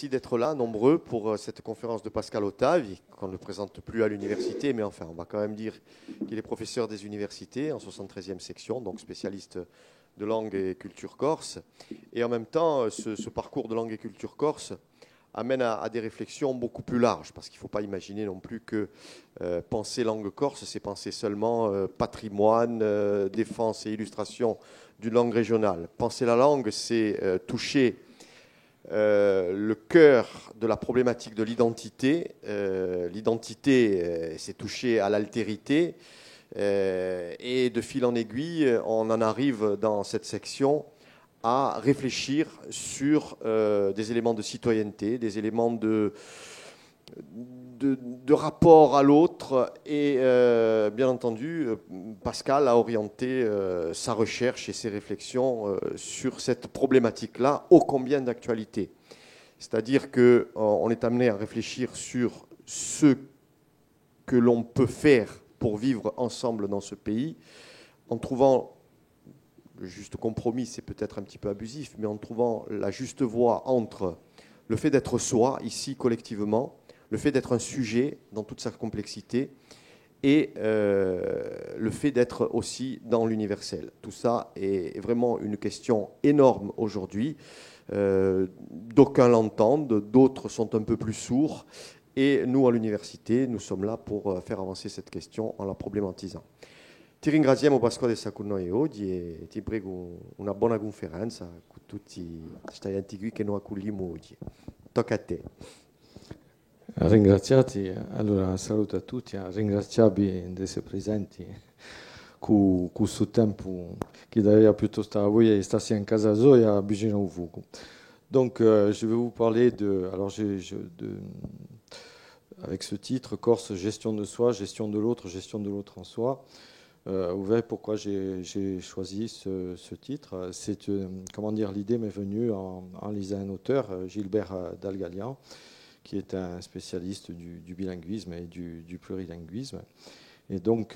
merci d'être là, nombreux, pour cette conférence de Pascal Ottavi, qu'on ne présente plus à l'université, mais enfin, on va quand même dire qu'il est professeur des universités en 73e section, donc spécialiste de langue et culture corse. Et en même temps, ce parcours de langue et culture corse amène à des réflexions beaucoup plus larges, parce qu'il ne faut pas imaginer non plus que penser langue corse, c'est penser seulement patrimoine, défense et illustration d'une langue régionale. Penser la langue, c'est toucher le cœur de la problématique de l'identité. L'identité, c'est toucher à l'altérité. Et de fil en aiguille, on en arrive dans cette section à réfléchir sur des éléments de citoyenneté, des éléments de rapport à l'autre. Et bien entendu, Pascal a orienté sa recherche et ses réflexions sur cette problématique-là, ô combien d'actualité. C'est-à-dire qu'on est amené à réfléchir sur ce que l'on peut faire pour vivre ensemble dans ce pays, en trouvant le juste compromis, c'est peut-être un petit peu abusif, mais en trouvant la juste voie entre le fait d'être soi, ici collectivement, le fait d'être un sujet dans toute sa complexité, et le fait d'être aussi dans l'universel. Tout ça est vraiment une question énorme aujourd'hui. D'aucuns l'entendent, d'autres sont un peu plus sourds, et nous, à l'université, nous sommes là pour faire avancer cette question en la problématisant. Ti ringraziamo Pasquale di essere con noi oggi e ti prego una buona conferenza con tutti questi antichi che noi accogliamo oggi. Tocca a te. Ringraziati, allora saluto a tutti, ringraziabi di essere presenti con questo tempo che davvero piuttosto a voi e stassi in casa Zoya a vicino a vous. Donc je vais vous parler avec ce titre, Corse, gestion de soi, gestion de l'autre en soi. Vous verrez pourquoi j'ai choisi ce titre. C'est, comment dire, l'idée m'est venue en lisant un auteur, Gilbert Dalgalian, qui est un spécialiste du bilinguisme et du plurilinguisme. Et donc,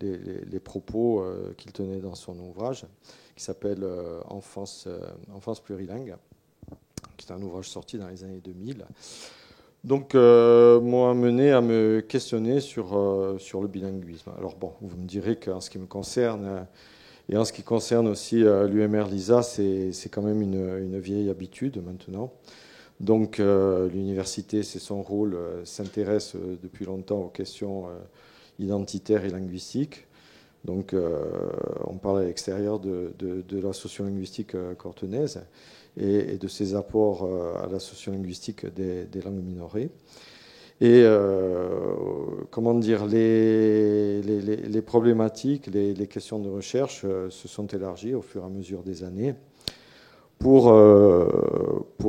les propos qu'il tenait dans son ouvrage, qui s'appelle Enfance plurilingue, qui est un ouvrage sorti dans les années 2000, donc, m'ont amené à me questionner sur le bilinguisme. Alors bon, vous me direz qu'en ce qui me concerne, et en ce qui concerne aussi l'UMR LISA, c'est quand même une vieille habitude maintenant. Donc, l'université, c'est son rôle, s'intéresse depuis longtemps aux questions identitaires et linguistiques. Donc, on parle à l'extérieur de la sociolinguistique cortenaise et de ses apports à la sociolinguistique des langues minorées. Et comment dire, les problématiques, les questions de recherche se sont élargies au fur et à mesure des années pour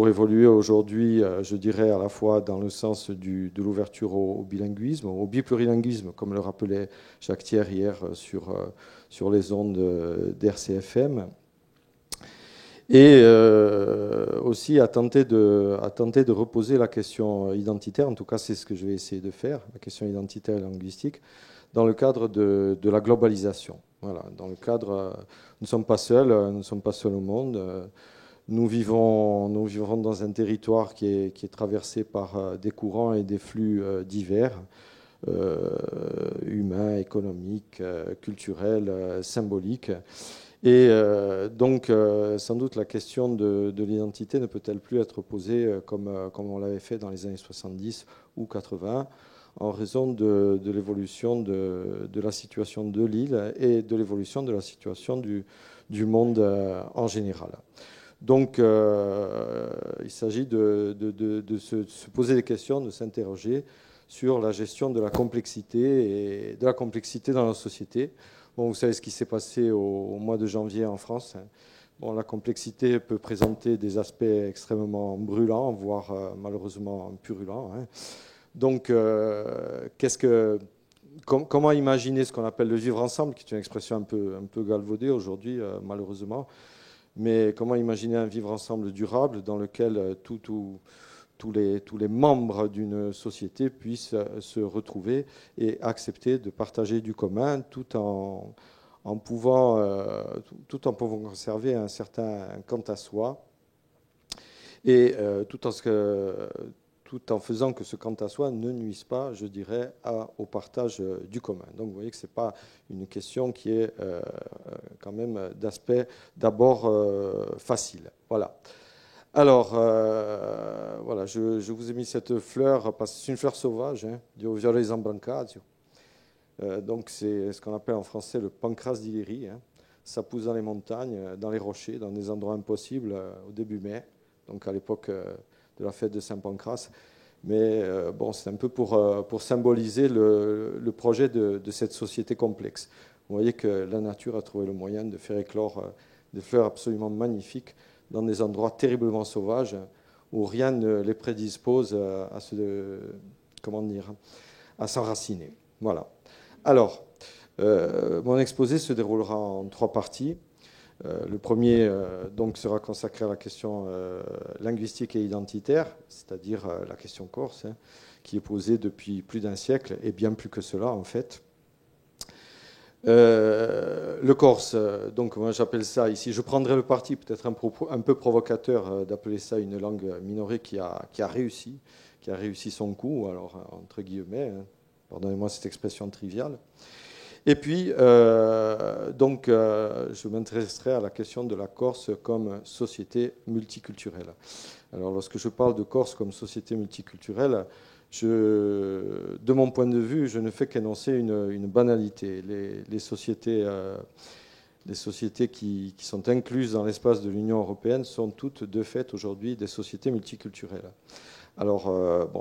évoluer aujourd'hui, je dirais, à la fois dans le sens de l'ouverture au bilinguisme, au biplurilinguisme, comme le rappelait Jacques Thiers hier sur les ondes d'RCFM, et aussi à tenter de reposer la question identitaire, en tout cas c'est ce que je vais essayer de faire, la question identitaire et linguistique, dans le cadre de la globalisation. Voilà, dans le cadre, nous ne sommes pas seuls au monde. Nous vivons dans un territoire qui est traversé par des courants et des flux divers, humains, économiques, culturels, symboliques. Et donc, sans doute, la question de l'identité ne peut-elle plus être posée comme on l'avait fait dans les années 70 ou 80, en raison de l'évolution de la situation de l'île et de l'évolution de la situation du monde en général. Donc, il s'agit de se poser des questions, de s'interroger sur la gestion de la complexité et de la complexité dans la société. Bon, vous savez ce qui s'est passé au mois de janvier en France. Bon, la complexité peut présenter des aspects extrêmement brûlants, voire malheureusement purulents. Donc, comment imaginer ce qu'on appelle le vivre ensemble, qui est une expression un peu galvaudée aujourd'hui, malheureusement. Mais comment imaginer un vivre ensemble durable dans lequel tous les membres d'une société puissent se retrouver et accepter de partager du commun tout en pouvant conserver un certain quant à soi et tout en faisant que ce quant à soi ne nuise pas, je dirais, au partage du commun. Donc vous voyez que ce n'est pas une question qui est quand même d'aspect d'abord facile. Voilà. Alors, voilà, je vous ai mis cette fleur, parce que c'est une fleur sauvage, hein, du violet zambrancasio. Donc c'est ce qu'on appelle en français le pancras d'Illyrie. Hein. Ça pousse dans les montagnes, dans les rochers, dans des endroits impossibles au début mai, donc à l'époque de la fête de Saint-Pancras. Mais bon, c'est un peu pour symboliser le projet de cette société complexe. Vous voyez que la nature a trouvé le moyen de faire éclore des fleurs absolument magnifiques dans des endroits terriblement sauvages où rien ne les prédispose à s'enraciner. Voilà. Alors, mon exposé se déroulera en 3 parties. Le premier donc sera consacré à la question linguistique et identitaire, c'est-à-dire la question corse, hein, qui est posée depuis plus d'un siècle, et bien plus que cela en fait. Le corse, donc moi j'appelle ça ici, je prendrai le parti peut-être un peu provocateur d'appeler ça une langue minorée qui a réussi son coup, alors entre guillemets, hein, pardonnez-moi cette expression triviale. Et puis, je m'intéresserai à la question de la Corse comme société multiculturelle. Alors, lorsque je parle de Corse comme société multiculturelle, de mon point de vue, je ne fais qu'énoncer une banalité. Les sociétés qui sont incluses dans l'espace de l'Union européenne sont toutes, de fait, aujourd'hui, des sociétés multiculturelles. Alors,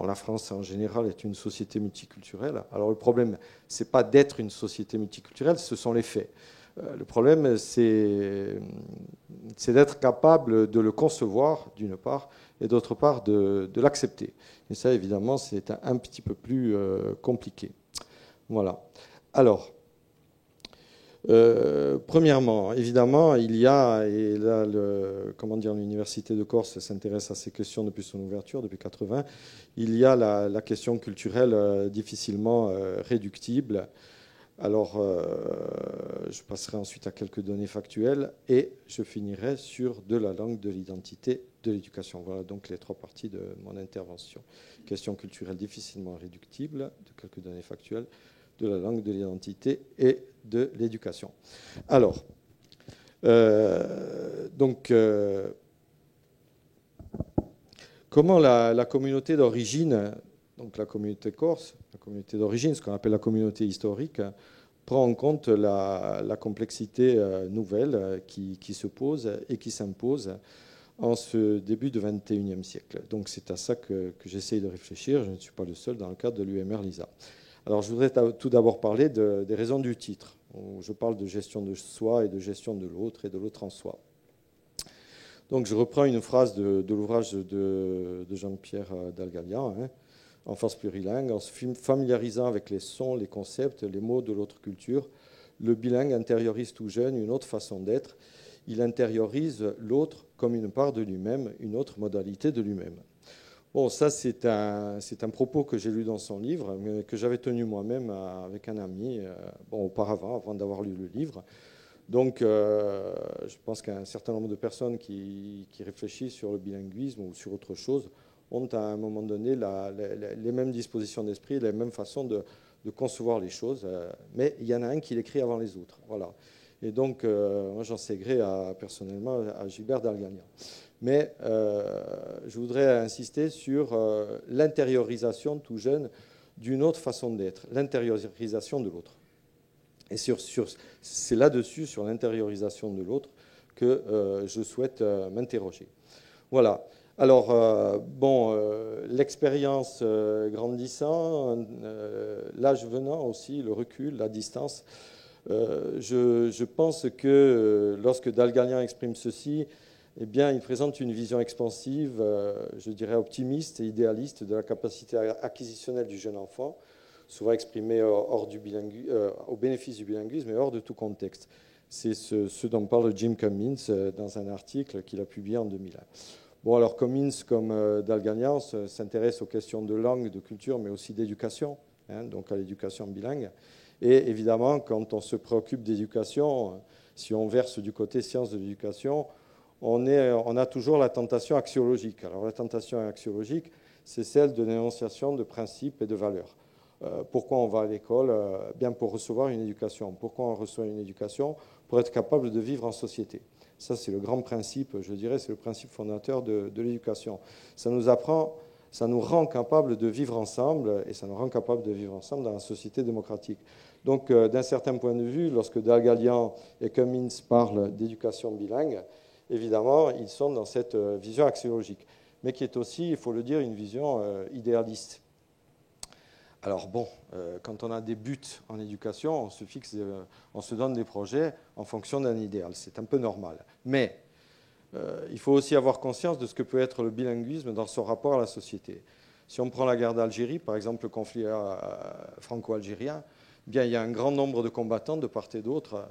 la France en général est une société multiculturelle. Alors, le problème, ce n'est pas d'être une société multiculturelle, ce sont les faits. Le problème, c'est d'être capable de le concevoir, d'une part, et d'autre part, de l'accepter. Et ça, évidemment, c'est un petit peu plus compliqué. Voilà. Alors, premièrement, évidemment, il y a, et là, l'Université de Corse s'intéresse à ces questions depuis son ouverture, depuis 80, il y a la question culturelle difficilement réductible. Alors, je passerai ensuite à quelques données factuelles et je finirai sur de la langue, de l'identité, de l'éducation. Voilà donc les 3 parties de mon intervention. Question culturelle difficilement réductible, de quelques données factuelles, de la langue, de l'identité et de l'éducation. Alors, comment la communauté d'origine, donc la communauté corse, la communauté d'origine, ce qu'on appelle la communauté historique, prend en compte la complexité nouvelle qui se pose et qui s'impose en ce début du XXIe siècle. Donc c'est à ça que j'essaye de réfléchir. Je ne suis pas le seul dans le cadre de l'UMR LISA. Alors je voudrais tout d'abord parler des raisons du titre. Je parle de gestion de soi et de gestion de l'autre et de l'autre en soi. Donc je reprends une phrase de l'ouvrage de Jean-Pierre Dalgalian, hein, Enfance plurilingue, en se familiarisant avec les sons, les concepts, les mots de l'autre culture, le bilingue intériorise tout jeune une autre façon d'être. Il intériorise l'autre comme une part de lui-même, une autre modalité de lui-même. Bon, ça, c'est un propos que j'ai lu dans son livre, mais que j'avais tenu moi-même avec un ami, auparavant, avant d'avoir lu le livre. Donc, je pense qu'un certain nombre de personnes qui réfléchissent sur le bilinguisme ou sur autre chose ont à un moment donné les mêmes dispositions d'esprit, les mêmes façons de concevoir les choses, mais il y en a un qui l'écrit avant les autres. Voilà. Et donc, moi, j'en sais gré personnellement à Gilbert Dalgalian. Mais je voudrais insister sur l'intériorisation tout jeune d'une autre façon d'être, l'intériorisation de l'autre. Et c'est là-dessus, sur l'intériorisation de l'autre, que je souhaite m'interroger. Voilà. Alors, l'expérience grandissant, l'âge venant aussi, le recul, la distance, je pense que lorsque Dalgalian exprime ceci, eh bien, il présente une vision expansive, je dirais optimiste et idéaliste de la capacité acquisitionnelle du jeune enfant, souvent exprimée au bénéfice du bilinguisme et hors de tout contexte. C'est ce dont parle Jim Cummins dans un article qu'il a publié en 2001. Bon, alors Cummins, comme Dalgalian, s'intéresse aux questions de langue, de culture, mais aussi d'éducation, hein, donc à l'éducation bilingue. Et évidemment, quand on se préoccupe d'éducation, si on verse du côté sciences de l'éducation, on a toujours la tentation axiologique. Alors la tentation axiologique, c'est celle de l'énonciation de principes et de valeurs. Pourquoi on va à l'école? Bien pour recevoir une éducation. Pourquoi on reçoit une éducation? Pour être capable de vivre en société. Ça, c'est le grand principe, je dirais, c'est le principe fondateur de l'éducation. Ça nous apprend, ça nous rend capable de vivre ensemble, et ça nous rend capable de vivre ensemble dans la société démocratique. Donc, d'un certain point de vue, lorsque Dalgalian et Cummins parlent d'éducation bilingue, évidemment, ils sont dans cette vision axiologique, mais qui est aussi, il faut le dire, une vision idéaliste. Alors bon, quand on a des buts en éducation, on se fixe, on se donne des projets en fonction d'un idéal. C'est un peu normal. Mais il faut aussi avoir conscience de ce que peut être le bilinguisme dans son rapport à la société. Si on prend la guerre d'Algérie, par exemple le conflit franco-algérien, bien, il y a un grand nombre de combattants de part et d'autre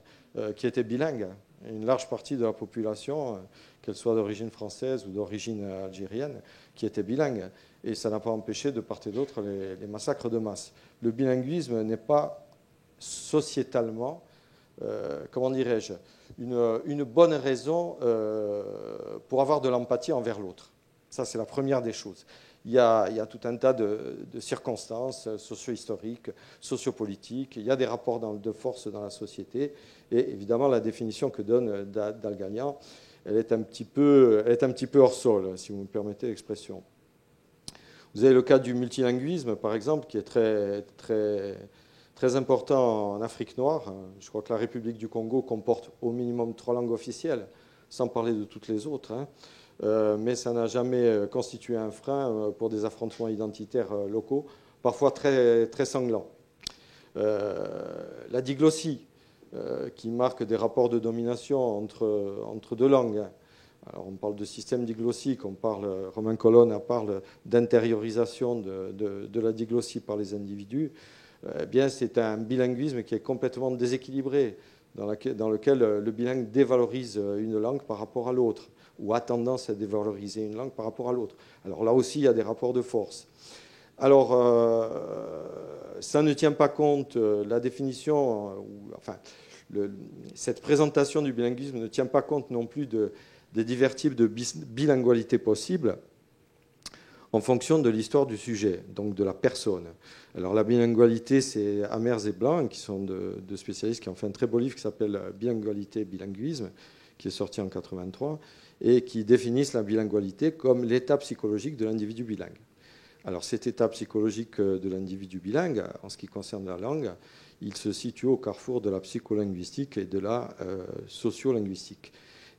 qui étaient bilingues. Une large partie de la population, qu'elle soit d'origine française ou d'origine algérienne, qui était bilingue. Et ça n'a pas empêché de part et d'autre les massacres de masse. Le bilinguisme n'est pas sociétalement, comment dirais-je, une bonne raison pour avoir de l'empathie envers l'autre. Ça, c'est la première des choses. Il y a tout un tas de circonstances socio-historiques, sociopolitiques. Il y a des rapports de force dans la société. Et évidemment, la définition que donne Dalgalian, elle est un petit peu hors sol, si vous me permettez l'expression. Vous avez le cas du multilinguisme, par exemple, qui est très, très, très important en Afrique noire. Je crois que la République du Congo comporte au minimum 3 langues officielles, sans parler de toutes les autres. Mais ça n'a jamais constitué un frein pour des affrontements identitaires locaux, parfois très, très sanglants. La diglossie, qui marque des rapports de domination entre deux langues. Alors on parle de système diglossique, Romain Colonne parle d'intériorisation de la diglossie par les individus. Eh bien, c'est un bilinguisme qui est complètement déséquilibré, dans lequel le bilingue dévalorise une langue par rapport à l'autre, ou a tendance à dévaloriser une langue par rapport à l'autre. Alors là aussi, il y a des rapports de force. Alors, ça ne tient pas compte, la définition, cette présentation du bilinguisme ne tient pas compte non plus des divers types de bilingualité possibles en fonction de l'histoire du sujet, donc de la personne. Alors la bilingualité, c'est Amers et Blanc, qui sont deux spécialistes qui ont fait un très beau livre qui s'appelle Bilingualité et bilinguisme, qui est sorti en 1983, et qui définissent la bilingualité comme l'état psychologique de l'individu bilingue. Alors cet état psychologique de l'individu bilingue, en ce qui concerne la langue, il se situe au carrefour de la psycholinguistique et de la sociolinguistique.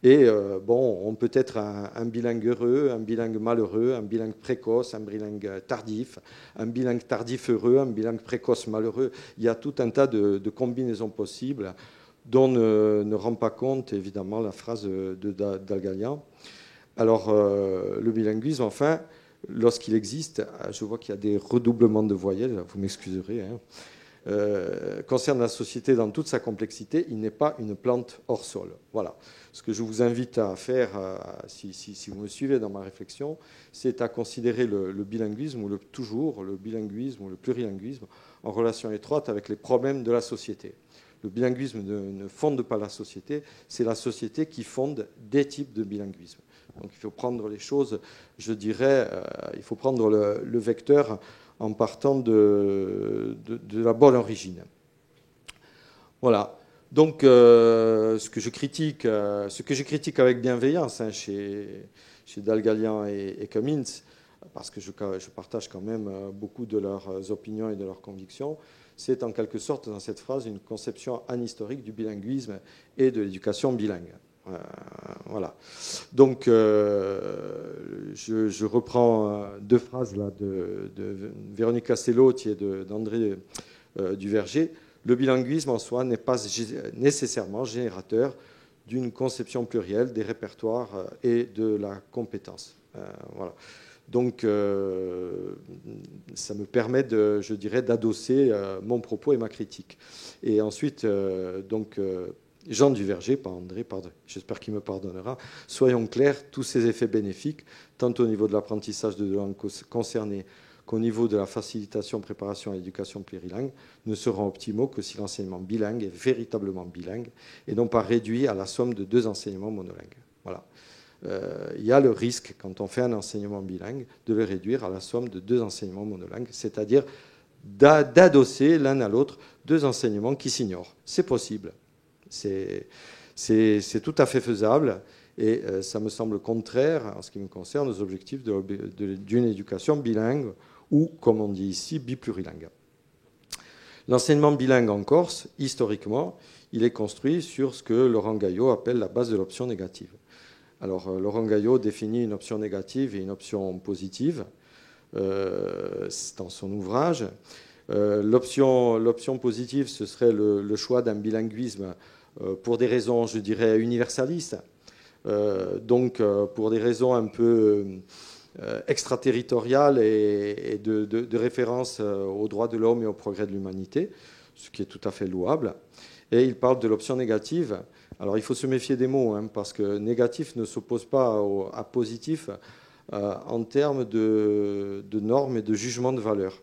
Et on peut être un bilingue heureux, un bilingue malheureux, un bilingue précoce, un bilingue tardif, un bilingue tardif heureux, un bilingue précoce malheureux. Il y a tout un tas de combinaisons possibles dont ne rend pas compte, évidemment, la phrase de Dalgalian. Alors, le bilinguisme, enfin, lorsqu'il existe, je vois qu'il y a des redoublements de voyelles, vous m'excuserez, concerne la société dans toute sa complexité, il n'est pas une plante hors sol. Voilà. Ce que je vous invite à faire, si vous me suivez dans ma réflexion, c'est à considérer le bilinguisme ou le bilinguisme ou le plurilinguisme en relation étroite avec les problèmes de la société. Le bilinguisme ne fonde pas la société, c'est la société qui fonde des types de bilinguisme. Donc il faut prendre les choses, je dirais, il faut prendre le vecteur en partant de la bonne origine. Voilà. Donc, ce que je critique avec bienveillance chez Dalgalian et Cummins, parce que je partage quand même beaucoup de leurs opinions et de leurs convictions, c'est en quelque sorte, dans cette phrase, une conception anhistorique du bilinguisme et de l'éducation bilingue. Voilà. Donc, je reprends 2 phrases là, de Véronique Castellotti et d'André Duverger. Le bilinguisme en soi n'est pas nécessairement générateur d'une conception plurielle des répertoires et de la compétence. Voilà. Donc, ça me permet, je dirais, d'adosser mon propos et ma critique. Et ensuite, Jean Duverger, pas André, j'espère qu'il me pardonnera, soyons clairs, tous ces effets bénéfiques, tant au niveau de l'apprentissage de langues concernées qu'au niveau de la facilitation, préparation à l'éducation plurilingue, ne seront optimaux que si l'enseignement bilingue est véritablement bilingue et non pas réduit à la somme de 2 enseignements monolingues. Voilà. il y a le risque, quand on fait un enseignement bilingue, de le réduire à la somme de 2 enseignements monolingues, c'est-à-dire d'adosser l'un à l'autre 2 enseignements qui s'ignorent. C'est possible. C'est tout à fait faisable et ça me semble contraire, en ce qui me concerne, aux objectifs d'une éducation bilingue ou, comme on dit ici, biplurilingue. L'enseignement bilingue en Corse, historiquement, il est construit sur ce que Laurent Gaillot appelle la base de l'option négative. Alors, Laurent Gaillot définit une option négative et une option positive dans son ouvrage. L'option positive, ce serait le choix d'un bilinguisme pour des raisons, je dirais, universalistes. Donc, pour des raisons un peu extraterritoriales et de référence aux droits de l'homme et au progrès de l'humanité, ce qui est tout à fait louable. Et il parle de l'option négative. Alors, il faut se méfier des mots, parce que négatif ne s'oppose pas à positif en termes de normes et de jugements de valeur.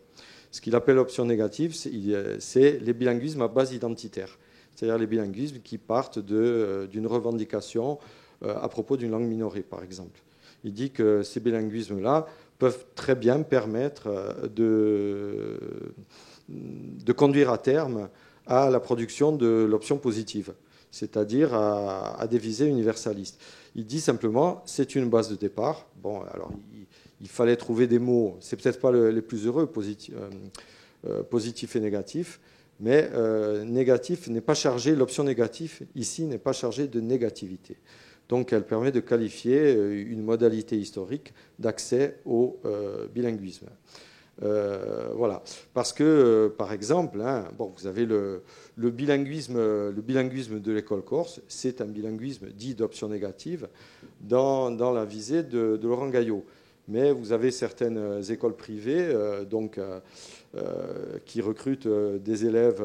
Ce qu'il appelle option négative, c'est les bilinguismes à base identitaire, c'est-à-dire les bilinguismes qui partent d'une revendication à propos d'une langue minorée, par exemple. Il dit que ces bilinguismes-là peuvent très bien permettre de conduire à terme à la production de l'option positive, c'est-à-dire à des visées universalistes. Il dit simplement, c'est une base de départ. Bon, alors, il fallait trouver des mots, c'est peut-être pas les plus heureux, positif et négatif, mais négatif n'est pas chargé, l'option négative ici n'est pas chargée de négativité. Donc elle permet de qualifier une modalité historique d'accès au bilinguisme. Voilà. Parce que, par exemple, vous avez le bilinguisme de l'école corse, c'est un bilinguisme dit d'option négative dans la visée de Laurent Gaillot. Mais vous avez certaines écoles privées qui recrutent des élèves,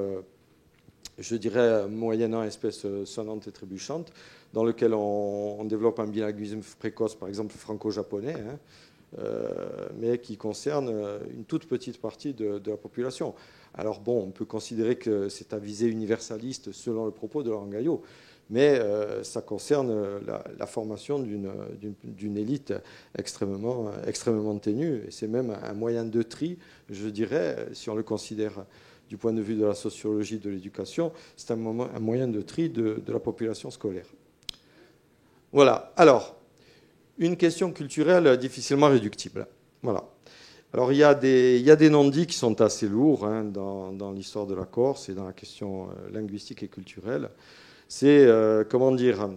je dirais, moyennant espèces sonnantes et trébuchantes, dans lequel on développe un bilinguisme précoce, par exemple franco-japonais, mais qui concerne une toute petite partie de la population. Alors bon, on peut considérer que c'est à visée universaliste selon le propos de Laurent Gaillot, mais ça concerne la formation d'une élite extrêmement ténue, et c'est même un moyen de tri, je dirais, si on le considère du point de vue de la sociologie de l'éducation, c'est un moyen de tri de la population scolaire. Voilà. Alors, une question culturelle difficilement réductible. Voilà. Alors, il y a des non-dits qui sont assez lourds dans l'histoire de la Corse et dans la question linguistique et culturelle. C'est, comment dire,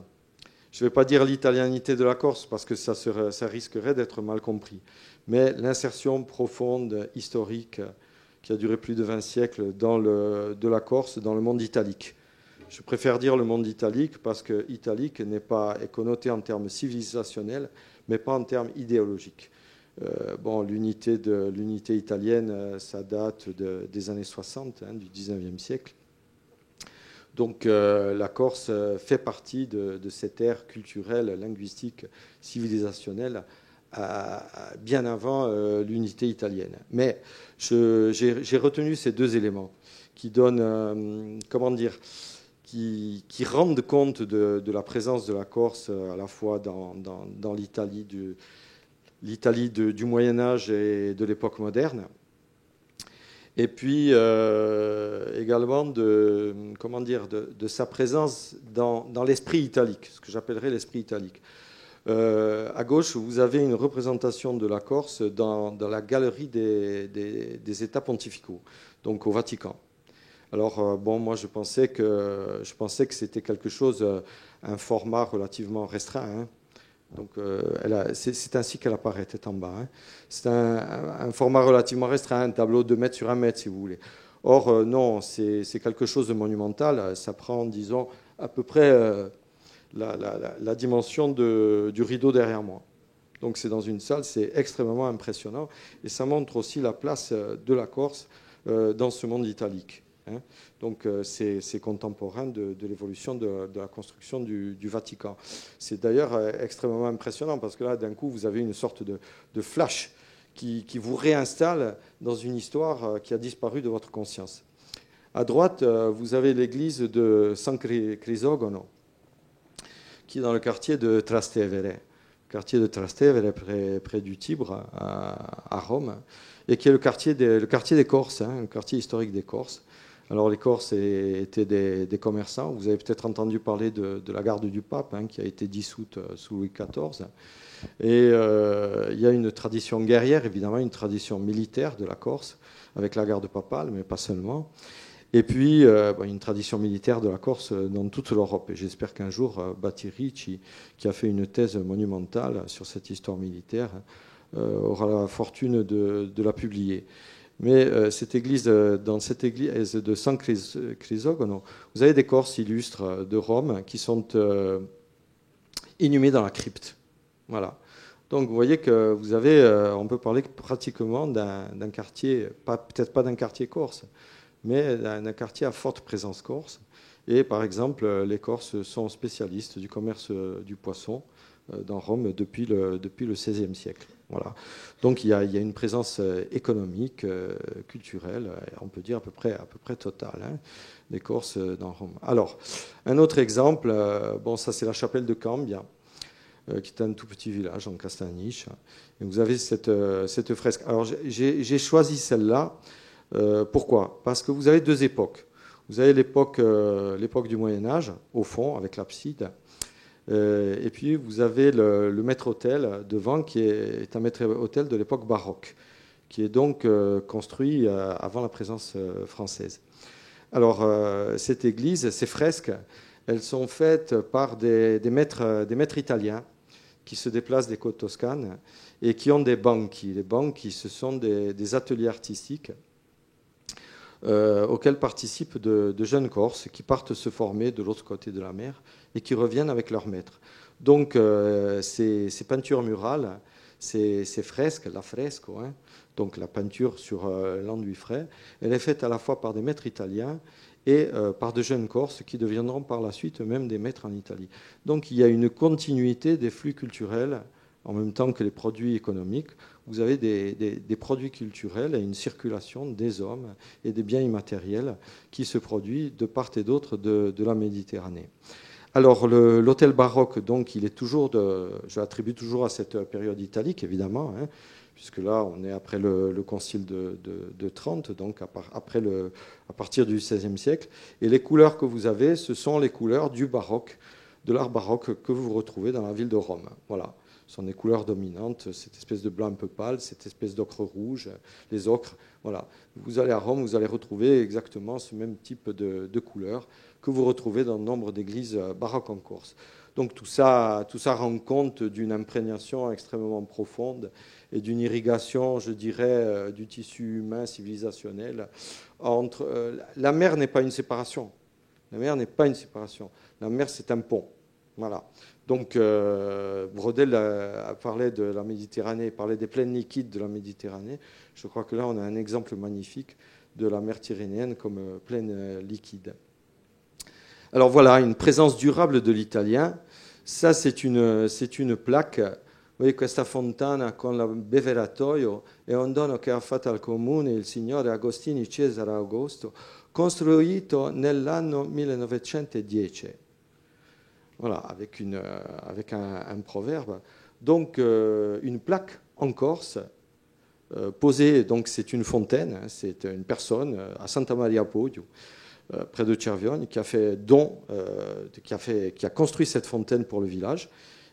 je ne vais pas dire l'italianité de la Corse parce que ça risquerait d'être mal compris, mais l'insertion profonde, historique, qui a duré plus de 20 siècles de la Corse dans le monde italique. Je préfère dire le monde italique parce que italique est connoté en termes civilisationnels, mais pas en termes idéologiques. L'unité italienne, ça date des années 60, du 19e siècle. Donc la Corse fait partie de cette ère culturelle, linguistique, civilisationnelle, bien avant l'unité italienne. Mais j'ai retenu ces 2 éléments qui donnent, qui rendent compte de la présence de la Corse à la fois dans l'Italie du Moyen-Âge et de l'époque moderne. Et puis également de sa présence dans l'esprit italique, ce que j'appellerais l'esprit italique. À gauche, vous avez une représentation de la Corse dans la galerie des États pontificaux, donc au Vatican. Alors, moi, je pensais que c'était quelque chose, un format relativement restreint. Donc, c'est ainsi qu'elle apparaît, tête en bas. C'est un format relativement restreint, un tableau de 2 mètres sur 1 mètre, si vous voulez. Or, non, c'est quelque chose de monumental. Ça prend, disons, à peu près la dimension du rideau derrière moi. Donc, c'est dans une salle, c'est extrêmement impressionnant. Et ça montre aussi la place de la Corse dans ce monde italique. Donc c'est contemporain de l'évolution de la construction du Vatican. C'est d'ailleurs extrêmement impressionnant parce que là, d'un coup, vous avez une sorte de flash qui vous réinstalle dans une histoire qui a disparu de votre conscience. À droite, vous avez l'église de San Crisogono, qui est dans le quartier de Trastevere. quartier de Trastevere, près du Tibre, à Rome, et qui est le quartier des Corses, un quartier historique des Corses. Alors les Corses étaient des commerçants. Vous avez peut-être entendu parler de la garde du Pape, qui a été dissoute sous Louis XIV. Et il y a une tradition guerrière, évidemment, une tradition militaire de la Corse, avec la garde papale, mais pas seulement. Et puis, une tradition militaire de la Corse dans toute l'Europe. Et j'espère qu'un jour, Batti Ricci, qui a fait une thèse monumentale sur cette histoire militaire, aura la fortune de la publier. Mais dans cette église de San Crisogono, vous avez des Corses illustres de Rome qui sont inhumés dans la crypte. Voilà. Donc vous voyez que vous avez, on peut parler pratiquement d'un quartier, peut-être pas d'un quartier corse, mais d'un quartier à forte présence corse. Et par exemple, les Corses sont spécialistes du commerce du poisson dans Rome depuis le XVIe siècle. Voilà. Donc il y a une présence économique, culturelle, on peut dire à peu près totale, des Corses dans Rome. Alors, un autre exemple, ça c'est la chapelle de Cambia, qui est un tout petit village en Castagniche. Et vous avez cette fresque. Alors j'ai choisi celle-là. Pourquoi ? Parce que vous avez deux époques. Vous avez l'époque du Moyen-Âge, au fond, avec l'abside. Et puis vous avez le maître-autel devant, qui est un maître-autel de l'époque baroque, qui est donc construit avant la présence française. Alors, cette église, ces fresques, elles sont faites par des maîtres italiens qui se déplacent des côtes toscanes et qui ont des banchi. Les banchi, ce sont des ateliers artistiques auxquels participent de jeunes Corses qui partent se former de l'autre côté de la mer et qui reviennent avec leurs maîtres. Donc, ces peintures murales, ces fresques, la fresco, donc la peinture sur l'enduit frais, elle est faite à la fois par des maîtres italiens et par de jeunes Corses qui deviendront par la suite même des maîtres en Italie. Donc il y a une continuité des flux culturels en même temps que les produits économiques. Vous avez des produits culturels et une circulation des hommes et des biens immatériels qui se produit de part et d'autre de la Méditerranée. Alors l'hôtel baroque, donc, il est toujours je l'attribue toujours à cette période italique, évidemment, puisque là, on est après le concile de Trente, donc à partir du XVIe siècle. Et les couleurs que vous avez, ce sont les couleurs du baroque, de l'art baroque que vous retrouvez dans la ville de Rome. Voilà. Ce sont des couleurs dominantes, cette espèce de blanc un peu pâle, cette espèce d'ocre rouge, les ocres. Voilà. Vous allez à Rome, vous allez retrouver exactement ce même type de couleurs que vous retrouvez dans nombre d'églises baroques en Corse. Donc tout ça rend compte d'une imprégnation extrêmement profonde et d'une irrigation, je dirais, du tissu humain civilisationnel. La mer n'est pas une séparation. La mer n'est pas une séparation. La mer, c'est un pont. Voilà. Donc Brodel a parlé de la Méditerranée, parlait des plaines liquides de la Méditerranée. Je crois que là, on a un exemple magnifique de la mer Tyrrhénienne comme plaine liquide. Alors voilà, une présence durable de l'italien. Ça, c'est une plaque. Vous voyez, questa fontana con la beveratoio è un dono che ha fatto al comune il signore Agostini Cesare Augusto, costruito nell'anno 1910. Voilà, avec un proverbe. Donc, une plaque en Corse, posée, donc c'est une fontaine, c'est une personne à Santa Maria Poggio, près de Cervione, qui a construit cette fontaine pour le village,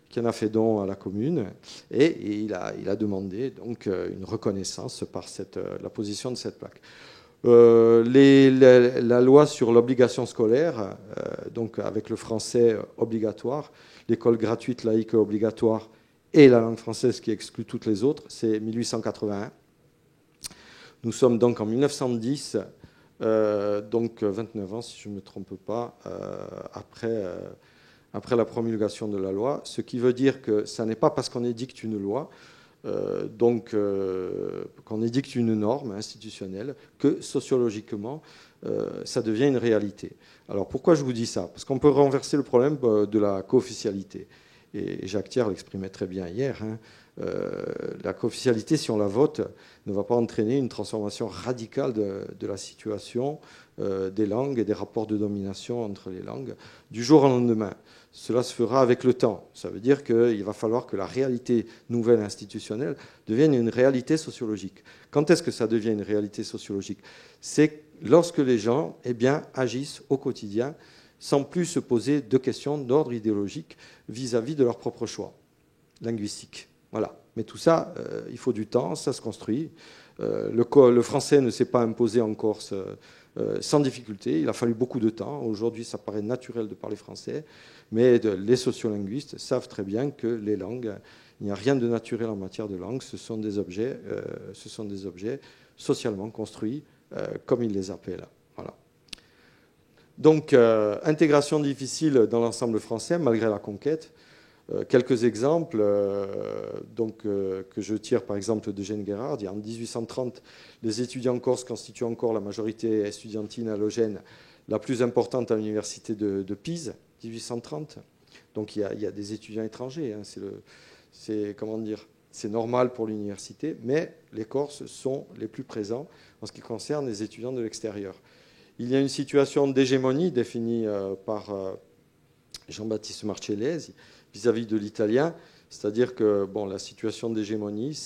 qui en a fait don à la commune, et il a demandé donc une reconnaissance par la position de cette plaque. La loi sur l'obligation scolaire, donc avec le français obligatoire, l'école gratuite, laïque obligatoire, et la langue française qui exclut toutes les autres, c'est 1881. Nous sommes donc en 1910, donc 29 ans, si je ne me trompe pas, après la promulgation de la loi, ce qui veut dire que ça n'est pas parce qu'on édicte une loi, qu'on édicte une norme institutionnelle, que sociologiquement, ça devient une réalité. Alors pourquoi je vous dis ça ? Parce qu'on peut renverser le problème de la co-officialité. Et Jacques Thiers l'exprimait très bien hier. La co-officialité, si on la vote, ne va pas entraîner une transformation radicale de la situation des langues et des rapports de domination entre les langues du jour au lendemain. cela se fera avec le temps. Ça veut dire qu'il va falloir que la réalité nouvelle institutionnelle devienne une réalité sociologique. Quand est-ce que ça devient une réalité sociologique? C'est lorsque les gens agissent au quotidien sans plus se poser de questions d'ordre idéologique vis-à-vis de leur propre choix linguistique. Voilà. Mais tout ça, il faut du temps, ça se construit. Le français ne s'est pas imposé en Corse sans difficulté. Il a fallu beaucoup de temps. Aujourd'hui, ça paraît naturel de parler français. Mais les sociolinguistes savent très bien que les langues, il n'y a rien de naturel en matière de langue. Ce sont des objets socialement construits, comme ils les appellent. Voilà. Donc, intégration difficile dans l'ensemble français, malgré la conquête. Quelques exemples que je tire par exemple d'Eugène Guérard. En 1830, les étudiants corses constituent encore la majorité estudiantine halogène la plus importante à l'université de Pise, 1830. Donc il y a des étudiants étrangers, hein, c'est normal pour l'université, mais les Corses sont les plus présents en ce qui concerne les étudiants de l'extérieur. Il y a une situation d'hégémonie définie par Jean-Baptiste Marcellesi vis-à-vis de l'italien, c'est-à-dire que la situation d'hégémonie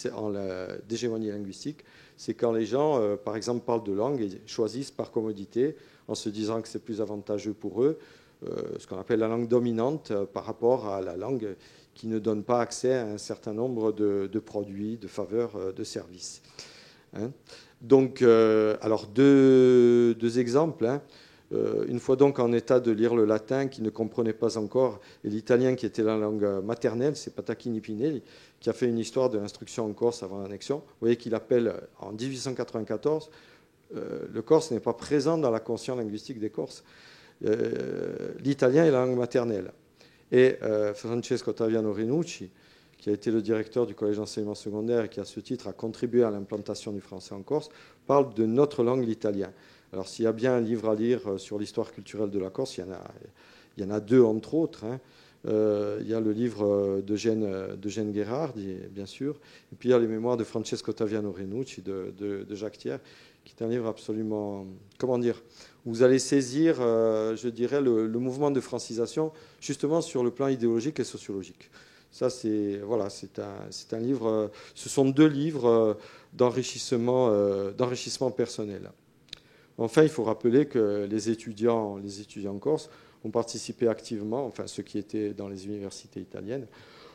linguistique, c'est quand les gens, par exemple, parlent de langue et choisissent par commodité, en se disant que c'est plus avantageux pour eux, ce qu'on appelle la langue dominante par rapport à la langue qui ne donne pas accès à un certain nombre de produits, de faveurs, de services. Hein. Donc, alors deux exemples. Hein. Une fois donc en état de lire le latin qu'il ne comprenait pas encore, et l'italien qui était la langue maternelle, c'est Patachini Pinelli, qui a fait une histoire de l'instruction en Corse avant l'annexion. Vous voyez qu'il appelle en 1894, le Corse n'est pas présent dans la conscience linguistique des Corses. L'italien est la langue maternelle. Et Francesco Ottaviano Rinucci, qui a été le directeur du collège d'enseignement secondaire et qui, à ce titre, a contribué à l'implantation du français en Corse, parle de notre langue, l'italien. Alors, s'il y a bien un livre à lire sur l'histoire culturelle de la Corse, il y en a deux, entre autres. Hein. Il y a le livre d'Eugène Guérard, bien sûr, et puis il y a les mémoires de Francesco Ottaviano Rinucci, de Jacques Thiers, qui est un livre absolument, vous allez saisir, je dirais, le mouvement de francisation, justement sur le plan idéologique et sociologique. Ça, c'est un livre, ce sont deux livres d'enrichissement personnel. Enfin, il faut rappeler que les étudiants corses ont participé activement, enfin ceux qui étaient dans les universités italiennes,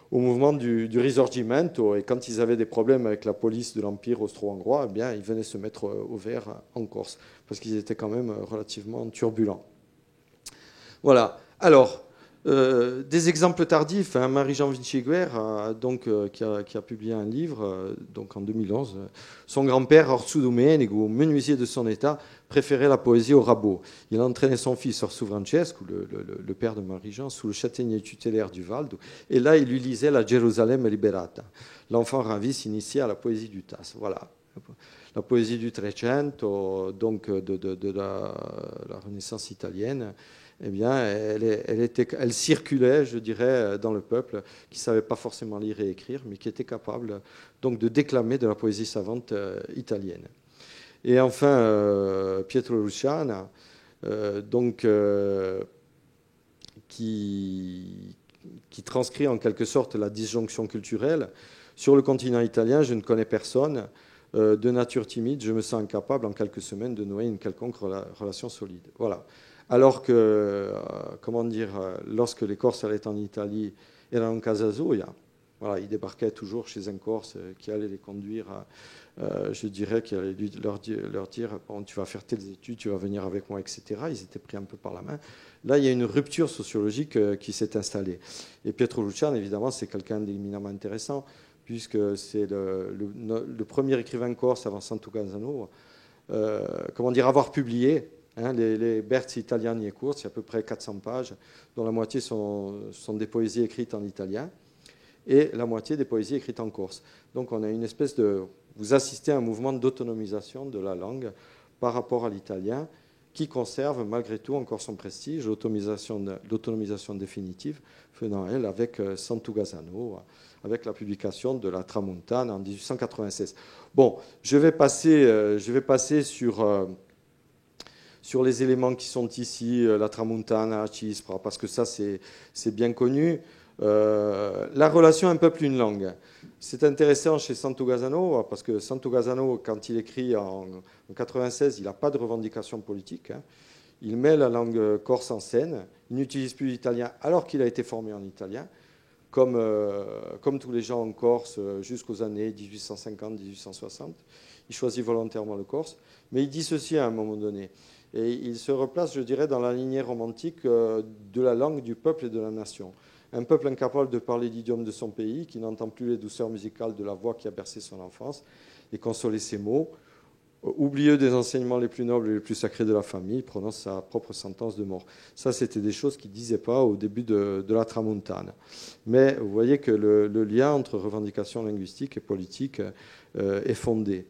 au mouvement du Risorgimento. Et quand ils avaient des problèmes avec la police de l'Empire austro-hongrois, ils venaient se mettre au vert en Corse, parce qu'ils étaient quand même relativement turbulents. Voilà. Alors, des exemples tardifs. Hein, Marie-Jean Vinciguer, qui a publié un livre en 2011. Son grand-père, Orsu Domenico, menuisier de son état, préférait la poésie au rabot. Il a entraîné son fils, Orsu Francesco, le père de Marie-Jean, sous le châtaignier tutélaire du Valdo. Et là, il lui lisait la Gerusalemme Liberata. L'enfant ravi s'initiait à la poésie du Tasse. Voilà. La poésie du Trecento, donc de la Renaissance italienne. Elle circulait, je dirais, dans le peuple, qui ne savait pas forcément lire et écrire, mais qui était capable donc de déclamer de la poésie savante italienne. Et enfin, Pietro Luciana, qui transcrit en quelque sorte la disjonction culturelle. Sur le continent italien, je ne connais personne. De nature timide, je me sens incapable en quelques semaines de nouer une quelconque relation solide. Voilà. Alors que, lorsque les Corses allaient en Italie, erano Casasoia, ils débarquaient toujours chez un Corse qui allait les conduire, je dirais, qui allait leur dire bon, tu vas faire telles études, tu vas venir avec moi, etc. Ils étaient pris un peu par la main. Là, il y a une rupture sociologique qui s'est installée. Et Pietro Luciano, évidemment, c'est quelqu'un d'éminemment intéressant, puisque c'est le premier écrivain corse avant Sant'Ugazano, avoir publié les Berzi Italiani e Corsi, c'est à peu près 400 pages, dont la moitié sont des poésies écrites en italien et la moitié des poésies écrites en corse. Donc on a une espèce de... Vous assistez à un mouvement d'autonomisation de la langue par rapport à l'italien qui conserve malgré tout encore son prestige, l'autonomisation définitive venant, elle, avec Sant'Ugazano, avec la publication de la Tramontane en 1896. Bon, je vais passer sur sur les éléments qui sont ici, la tramuntana, la cispra, parce que ça c'est bien connu. La relation un peuple, une langue. C'est intéressant chez Sant'Ugazzano, parce que Sant'Ugazzano, quand il écrit en 96, il n'a pas de revendication politique. Hein. Il met la langue corse en scène. Il n'utilise plus l'italien alors qu'il a été formé en italien, comme tous les gens en Corse jusqu'aux années 1850-1860. Il choisit volontairement le corse. Mais il dit ceci à un moment donné. Et il se replace, je dirais, dans la lignée romantique de la langue du peuple et de la nation. Un peuple incapable de parler l'idiome de son pays, qui n'entend plus les douceurs musicales de la voix qui a bercé son enfance et consolé ses mots, oublieux des enseignements les plus nobles et les plus sacrés de la famille, prononce sa propre sentence de mort. Ça, c'était des choses qu'il ne disait pas au début de la Tramontane. Mais vous voyez que le lien entre revendications linguistiques et politiques est fondé.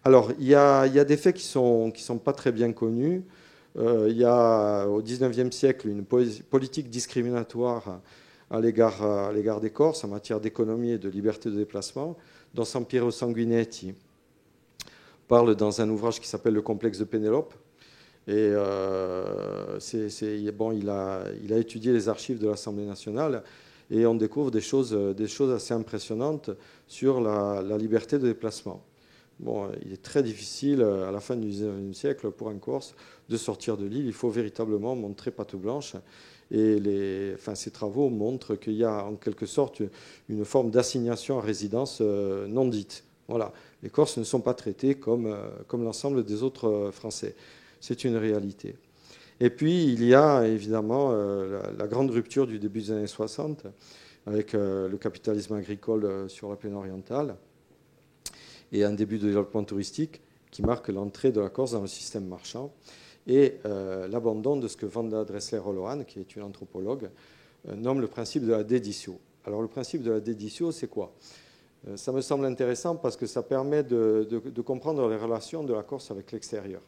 Alors, il y a des faits qui ne sont pas très bien connus. Il y a, au XIXe siècle, une politique discriminatoire à l'égard des Corses en matière d'économie et de liberté de déplacement, dont Sampiero Sanguinetti parle dans un ouvrage qui s'appelle Le complexe de Pénélope. Et il a étudié les archives de l'Assemblée nationale et on découvre des choses assez impressionnantes sur la liberté de déplacement. Bon, il est très difficile, à la fin du XIXe siècle, pour un Corse de sortir de l'île. Il faut véritablement montrer patte blanche. Et ces travaux montrent qu'il y a en quelque sorte une forme d'assignation à résidence non dite. Voilà. Les Corses ne sont pas traités comme l'ensemble des autres Français. C'est une réalité. Et puis, il y a évidemment la grande rupture du début des années 60 avec le capitalisme agricole sur la plaine orientale et un début de développement touristique qui marque l'entrée de la Corse dans le système marchand et l'abandon de ce que Wanda Dressler-Oloan, qui est une anthropologue, nomme le principe de la déditio. Alors le principe de la déditio, c'est quoi ? Ça me semble intéressant parce que ça permet de comprendre les relations de la Corse avec l'extérieur.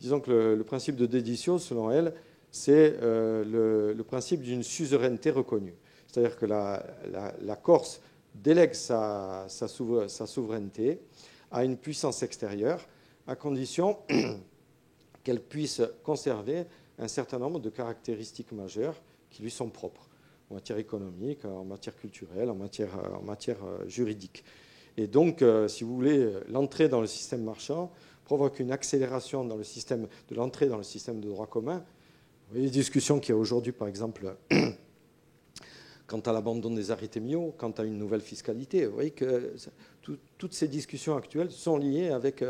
Disons que le principe de déditio, selon elle, c'est le principe d'une suzeraineté reconnue. C'est-à-dire que la Corse délègue sa souveraineté à une puissance extérieure, à condition qu'elle puisse conserver un certain nombre de caractéristiques majeures qui lui sont propres, en matière économique, en matière culturelle, en matière juridique. Et donc, si vous voulez, l'entrée dans le système marchand provoque une accélération de l'entrée dans le système de droit commun. Vous voyez les discussions qu'il y a aujourd'hui, par exemple, quant à l'abandon des arritemio, quant à une nouvelle fiscalité. Vous voyez que toutes ces discussions actuelles sont liées avec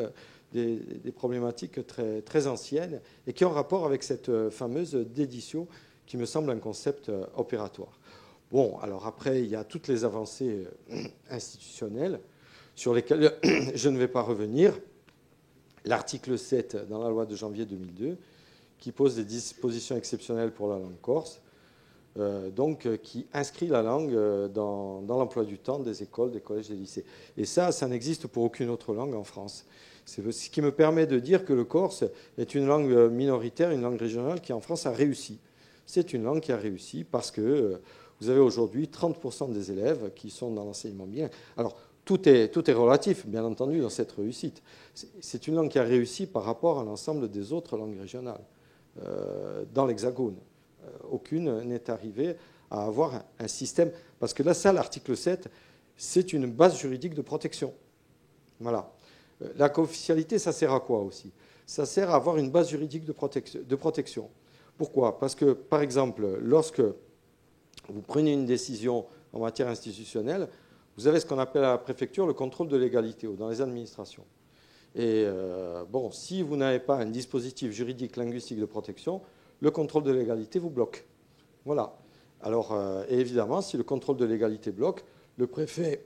des problématiques très, très anciennes et qui ont rapport avec cette fameuse déditio qui me semble un concept opératoire. Bon, alors après, il y a toutes les avancées institutionnelles sur lesquelles je ne vais pas revenir. L'article 7 dans la loi de janvier 2002 qui pose des dispositions exceptionnelles pour la langue corse, qui inscrit la langue dans l'emploi du temps des écoles, des collèges, des lycées. Et ça n'existe pour aucune autre langue en France. C'est ce qui me permet de dire que le corse est une langue minoritaire, une langue régionale qui en France a réussi. C'est une langue qui a réussi parce que vous avez aujourd'hui 30% des élèves qui sont dans l'enseignement bilingue. Alors, tout est relatif, bien entendu, dans cette réussite. C'est une langue qui a réussi par rapport à l'ensemble des autres langues régionales dans l'Hexagone. Aucune n'est arrivée à avoir un système... Parce que là, ça, l'article 7, c'est une base juridique de protection. Voilà. La co-officialité, ça sert à quoi aussi ? Ça sert à avoir une base juridique de protection. Pourquoi ? Parce que, par exemple, lorsque vous prenez une décision en matière institutionnelle, vous avez ce qu'on appelle à la préfecture le contrôle de légalité ou dans les administrations. Et si vous n'avez pas un dispositif juridique linguistique de protection, le contrôle de légalité vous bloque. Voilà. Alors, et évidemment, si le contrôle de légalité bloque, le préfet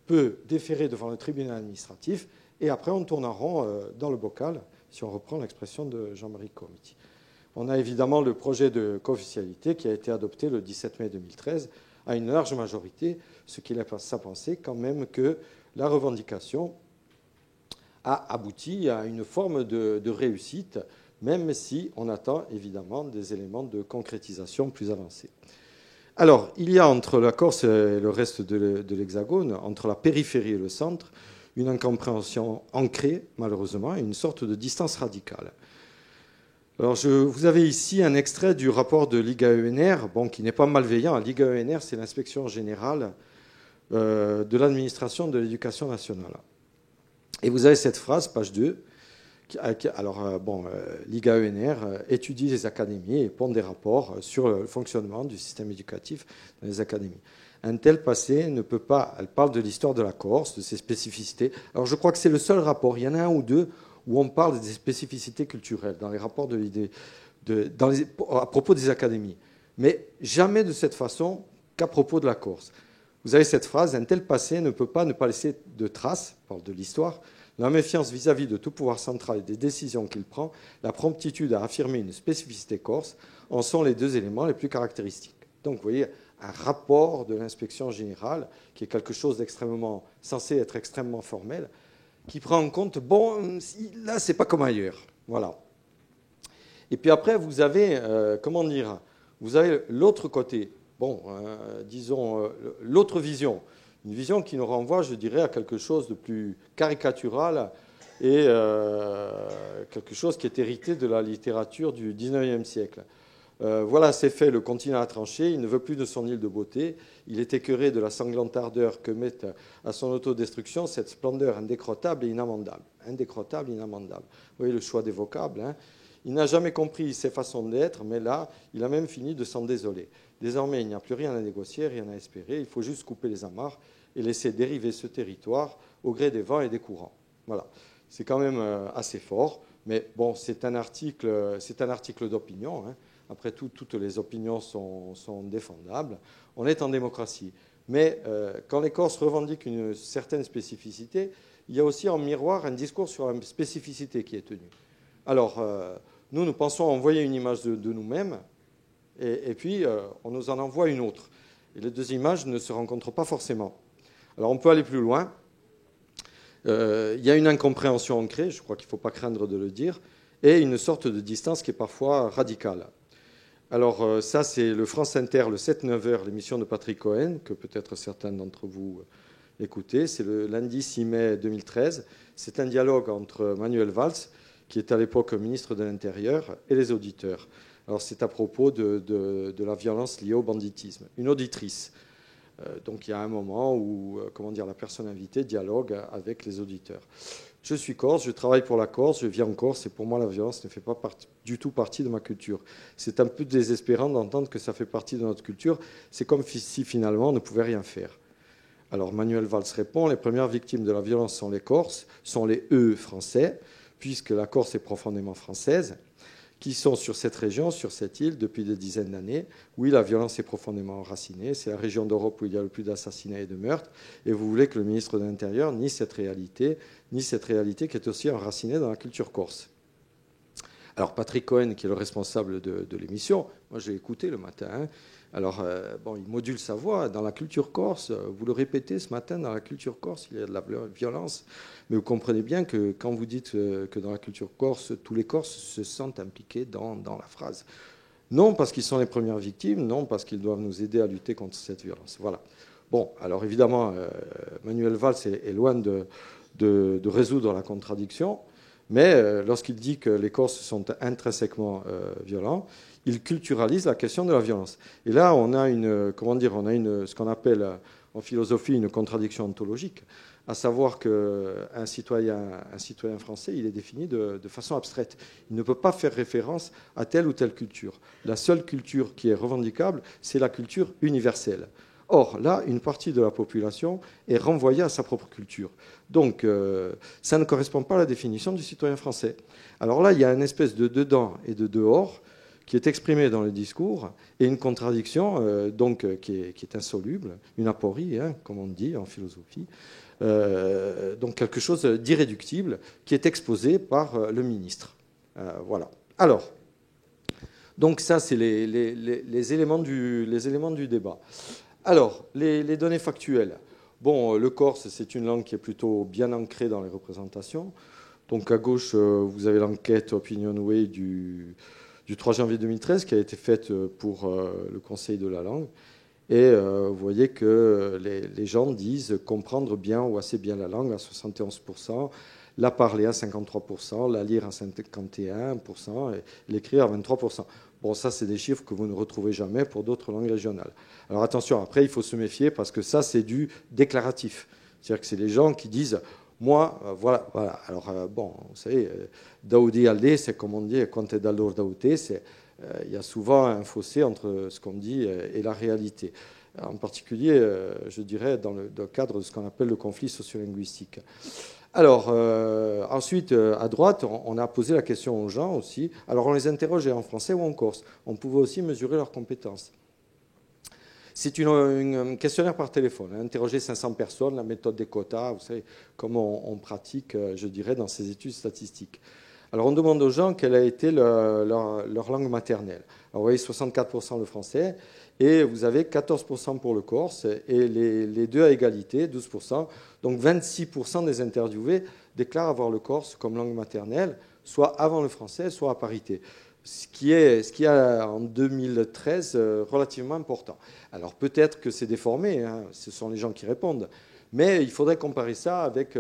peut déférer devant le tribunal administratif et après on tourne en rond dans le bocal, si on reprend l'expression de Jean-Marie Comiti. On a évidemment le projet de co-officialité qui a été adopté le 17 mai 2013 à une large majorité, ce qui laisse à penser quand même que la revendication a abouti à une forme de réussite, même si on attend évidemment des éléments de concrétisation plus avancés. Alors, il y a entre la Corse et le reste de l'Hexagone, entre la périphérie et le centre, une incompréhension ancrée, malheureusement, et une sorte de distance radicale. Alors, vous avez ici un extrait du rapport de l'IGA-ENR, bon, qui n'est pas malveillant. L'IGA-ENR, c'est l'inspection générale de l'administration de l'éducation nationale. Et vous avez cette phrase, page 2. L'IGA-ENR étudie les académies et pond des rapports sur le fonctionnement du système éducatif dans les académies. Un tel passé ne peut pas... Elle parle de l'histoire de la Corse, de ses spécificités. Alors, je crois que c'est le seul rapport. Il y en a un ou deux où on parle des spécificités culturelles dans les rapports à propos des académies. Mais jamais de cette façon qu'à propos de la Corse. Vous avez cette phrase, un tel passé ne peut pas ne pas laisser de traces, on parle de l'histoire, la méfiance vis-à-vis de tout pouvoir central et des décisions qu'il prend, la promptitude à affirmer une spécificité corse, en sont les deux éléments les plus caractéristiques. Donc vous voyez, un rapport de l'inspection générale, qui est quelque chose d'extrêmement, censé être extrêmement formel, qui prend en compte, bon, là, c'est pas comme ailleurs. Voilà. Et puis après, vous avez, vous avez l'autre côté, l'autre vision. Une vision qui nous renvoie, je dirais, à quelque chose de plus caricatural et quelque chose qui est hérité de la littérature du XIXe siècle. Voilà, c'est fait, le continent a tranché, il ne veut plus de son île de beauté, il est écœuré de la sanglante ardeur que met à son autodestruction cette splendeur indécrottable et inamendable. Indécrottable, inamendable. Vous voyez le choix des vocables, hein. Il n'a jamais compris ses façons d'être, mais là, il a même fini de s'en désoler. Désormais, il n'y a plus rien à négocier, rien à espérer, il faut juste couper les amarres et laisser dériver ce territoire au gré des vents et des courants. Voilà. C'est quand même assez fort, mais bon, c'est un article d'opinion, hein. Après tout, toutes les opinions sont défendables. On est en démocratie. Mais quand les Corses revendiquent une certaine spécificité, il y a aussi en miroir un discours sur la spécificité qui est tenu. Alors, nous pensons envoyer une image de nous-mêmes, et puis on nous en envoie une autre. Et les deux images ne se rencontrent pas forcément. Alors, on peut aller plus loin. Il y a une incompréhension ancrée, je crois qu'il ne faut pas craindre de le dire, et une sorte de distance qui est parfois radicale. Alors ça, c'est le France Inter, le 7-9h, l'émission de Patrick Cohen, que peut-être certains d'entre vous écoutez. C'est le lundi 6 mai 2013. C'est un dialogue entre Manuel Valls, qui est à l'époque ministre de l'Intérieur, et les auditeurs. Alors c'est à propos de la violence liée au banditisme. Une auditrice. Donc il y a un moment où la personne invitée dialogue avec les auditeurs. Je suis corse, je travaille pour la Corse, je vis en Corse, et pour moi la violence ne fait pas du tout partie de ma culture. C'est un peu désespérant d'entendre que ça fait partie de notre culture. C'est comme si finalement on ne pouvait rien faire. Alors Manuel Valls répond, les premières victimes de la violence sont les Corses, sont les français, puisque la Corse est profondément française, qui sont sur cette région, sur cette île, depuis des dizaines d'années. Oui, la violence est profondément enracinée. C'est la région d'Europe où il y a le plus d'assassinats et de meurtres. Et vous voulez que le ministre de l'Intérieur nie cette réalité qui est aussi enracinée dans la culture corse. Alors, Patrick Cohen, qui est le responsable de l'émission, moi j'ai écouté le matin, hein. Alors, il module sa voix. Dans la culture corse, vous le répétez ce matin, dans la culture corse, il y a de la violence. Mais vous comprenez bien que quand vous dites que dans la culture corse, tous les Corses se sentent impliqués dans la phrase. Non parce qu'ils sont les premières victimes, non parce qu'ils doivent nous aider à lutter contre cette violence. Voilà. Bon, alors évidemment, Manuel Valls est loin de résoudre la contradiction. Mais lorsqu'il dit que les Corses sont intrinsèquement violents, il culturalise la question de la violence. Et là, on a ce qu'on appelle en philosophie une contradiction ontologique, à savoir qu'un citoyen français, il est défini de façon abstraite. Il ne peut pas faire référence à telle ou telle culture. La seule culture qui est revendicable, c'est la culture universelle. Or, là, une partie de la population est renvoyée à sa propre culture. Donc, ça ne correspond pas à la définition du citoyen français. Alors là, il y a une espèce de dedans et de dehors qui est exprimée dans le discours et une contradiction qui est insoluble, une aporie, hein, comme on dit en philosophie. Donc quelque chose d'irréductible qui est exposé par le ministre. Voilà. Alors, donc ça, c'est les éléments du débat. Alors, les données factuelles. Bon, le corse, c'est une langue qui est plutôt bien ancrée dans les représentations. Donc à gauche, vous avez l'enquête OpinionWay du 3 janvier 2013 qui a été faite pour le Conseil de la langue. Et vous voyez que les gens disent comprendre bien ou assez bien la langue à 71%. la parler à 53%, la lire à 51%, et l'écrire à 23%. Bon, ça, c'est des chiffres que vous ne retrouvez jamais pour d'autres langues régionales. Alors attention, après, il faut se méfier parce que ça, c'est du déclaratif. C'est-à-dire que c'est les gens qui disent moi, voilà, voilà. Alors, bon, vous savez, Daoudi Aldé, c'est comme on dit, quand Dalor Daouté, il y a souvent un fossé entre ce qu'on dit et la réalité. En particulier, je dirais, dans le cadre de ce qu'on appelle le conflit sociolinguistique. Alors, ensuite, à droite, on a posé la question aux gens aussi. Alors, on les interrogeait en français ou en corse. On pouvait aussi mesurer leurs compétences. C'est un questionnaire par téléphone. Interroger 500 personnes, la méthode des quotas, vous savez, comment on pratique, je dirais, dans ces études statistiques. Alors, on demande aux gens quelle a été leur langue maternelle. Alors, vous voyez, 64% le français, et vous avez 14% pour le corse, et les deux à égalité, 12%. Donc, 26% des interviewés déclarent avoir le corse comme langue maternelle, soit avant le français, soit à parité. Ce qui est en 2013 relativement important. Alors peut-être que c'est déformé, hein, ce sont les gens qui répondent, mais il faudrait comparer ça avec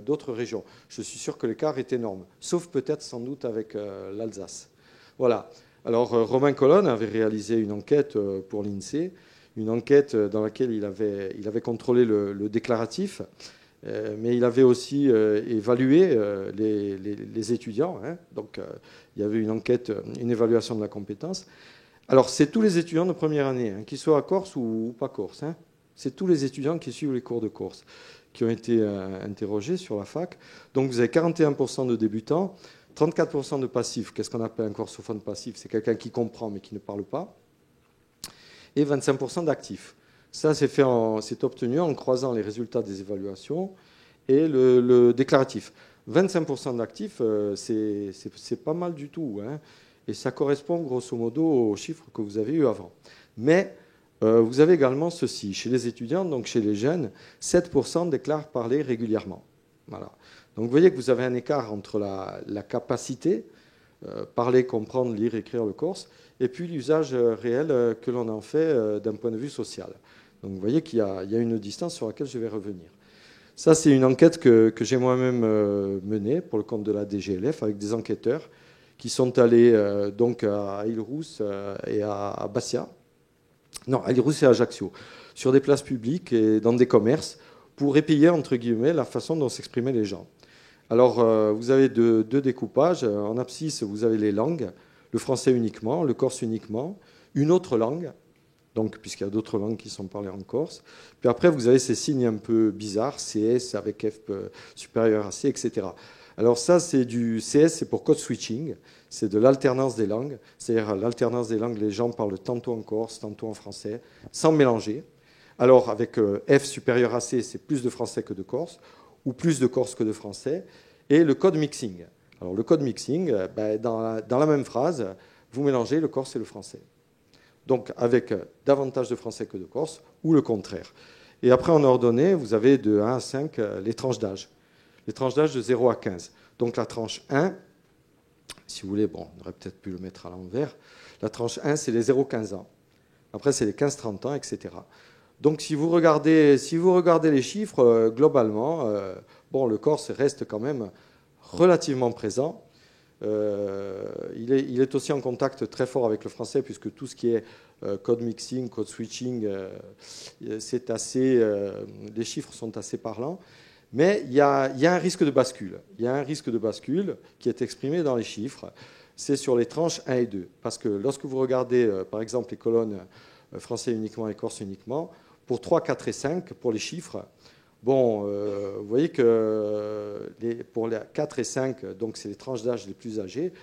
d'autres régions. Je suis sûr que l'écart est énorme, sauf peut-être sans doute avec l'Alsace. Voilà. Alors Romain Colonne avait réalisé une enquête pour l'INSEE, une enquête dans laquelle il avait contrôlé le déclaratif, mais il avait aussi évalué les étudiants. Hein. Donc, il y avait une enquête, une évaluation de la compétence. Alors, c'est tous les étudiants de première année, hein, qu'ils soient à Corse ou pas Corse. Hein. C'est tous les étudiants qui suivent les cours de Corse qui ont été interrogés sur la fac. Donc, vous avez 41% de débutants, 34% de passifs. Qu'est-ce qu'on appelle un corsophone passif? C'est quelqu'un qui comprend mais qui ne parle pas. Et 25% d'actifs. Ça, c'est obtenu en croisant les résultats des évaluations et le déclaratif. 25% d'actifs, c'est pas mal du tout. Hein, et ça correspond grosso modo aux chiffres que vous avez eu avant. Mais vous avez également ceci. Chez les étudiants, donc chez les jeunes, 7% déclarent parler régulièrement. Voilà. Donc vous voyez que vous avez un écart entre la capacité, parler, comprendre, lire, écrire le corse, et puis l'usage réel que l'on en fait d'un point de vue social. Donc vous voyez qu'il y a une distance sur laquelle je vais revenir. Ça, c'est une enquête que j'ai moi-même menée pour le compte de la DGLF avec des enquêteurs qui sont allés donc à Île-Rousse et à Bastia. Non, à Île-Rousse et à Ajaccio, sur des places publiques et dans des commerces pour épayer, entre guillemets, la façon dont s'exprimaient les gens. Alors, vous avez deux découpages. En abscisse, vous avez les langues, le français uniquement, le corse uniquement, une autre langue, donc, puisqu'il y a d'autres langues qui sont parlées en Corse. Puis après, vous avez ces signes un peu bizarres, CS avec F supérieur à C, etc. Alors ça, c'est du CS, c'est pour code switching, c'est de l'alternance des langues. C'est-à-dire l'alternance des langues, les gens parlent tantôt en corse, tantôt en français, sans mélanger. Alors avec F supérieur à C, c'est plus de français que de corse, ou plus de corse que de français. Et le code mixing. Alors le code mixing, dans la même phrase, vous mélangez le corse et le français. Donc avec davantage de français que de corse, ou le contraire. Et après, en ordonnée, vous avez de 1 à 5 les tranches d'âge. Les tranches d'âge de 0 à 15. Donc la tranche 1, si vous voulez, bon, on aurait peut-être pu le mettre à l'envers. La tranche 1, c'est les 0-15 ans. Après, c'est les 15-30 ans, etc. Donc si vous regardez les chiffres, globalement, bon, le corse reste quand même relativement présent. Il est aussi en contact très fort avec le français, puisque tout ce qui est code mixing, code switching, c'est assez, les chiffres sont assez parlants. Mais il y a un risque de bascule. Il y a un risque de bascule qui est exprimé dans les chiffres. C'est sur les tranches 1 et 2. Parce que lorsque vous regardez, par exemple, les colonnes français uniquement et corse uniquement, pour 3, 4 et 5, pour les chiffres, bon, vous voyez que pour les 4 et 5, donc c'est les tranches d'âge les plus âgées,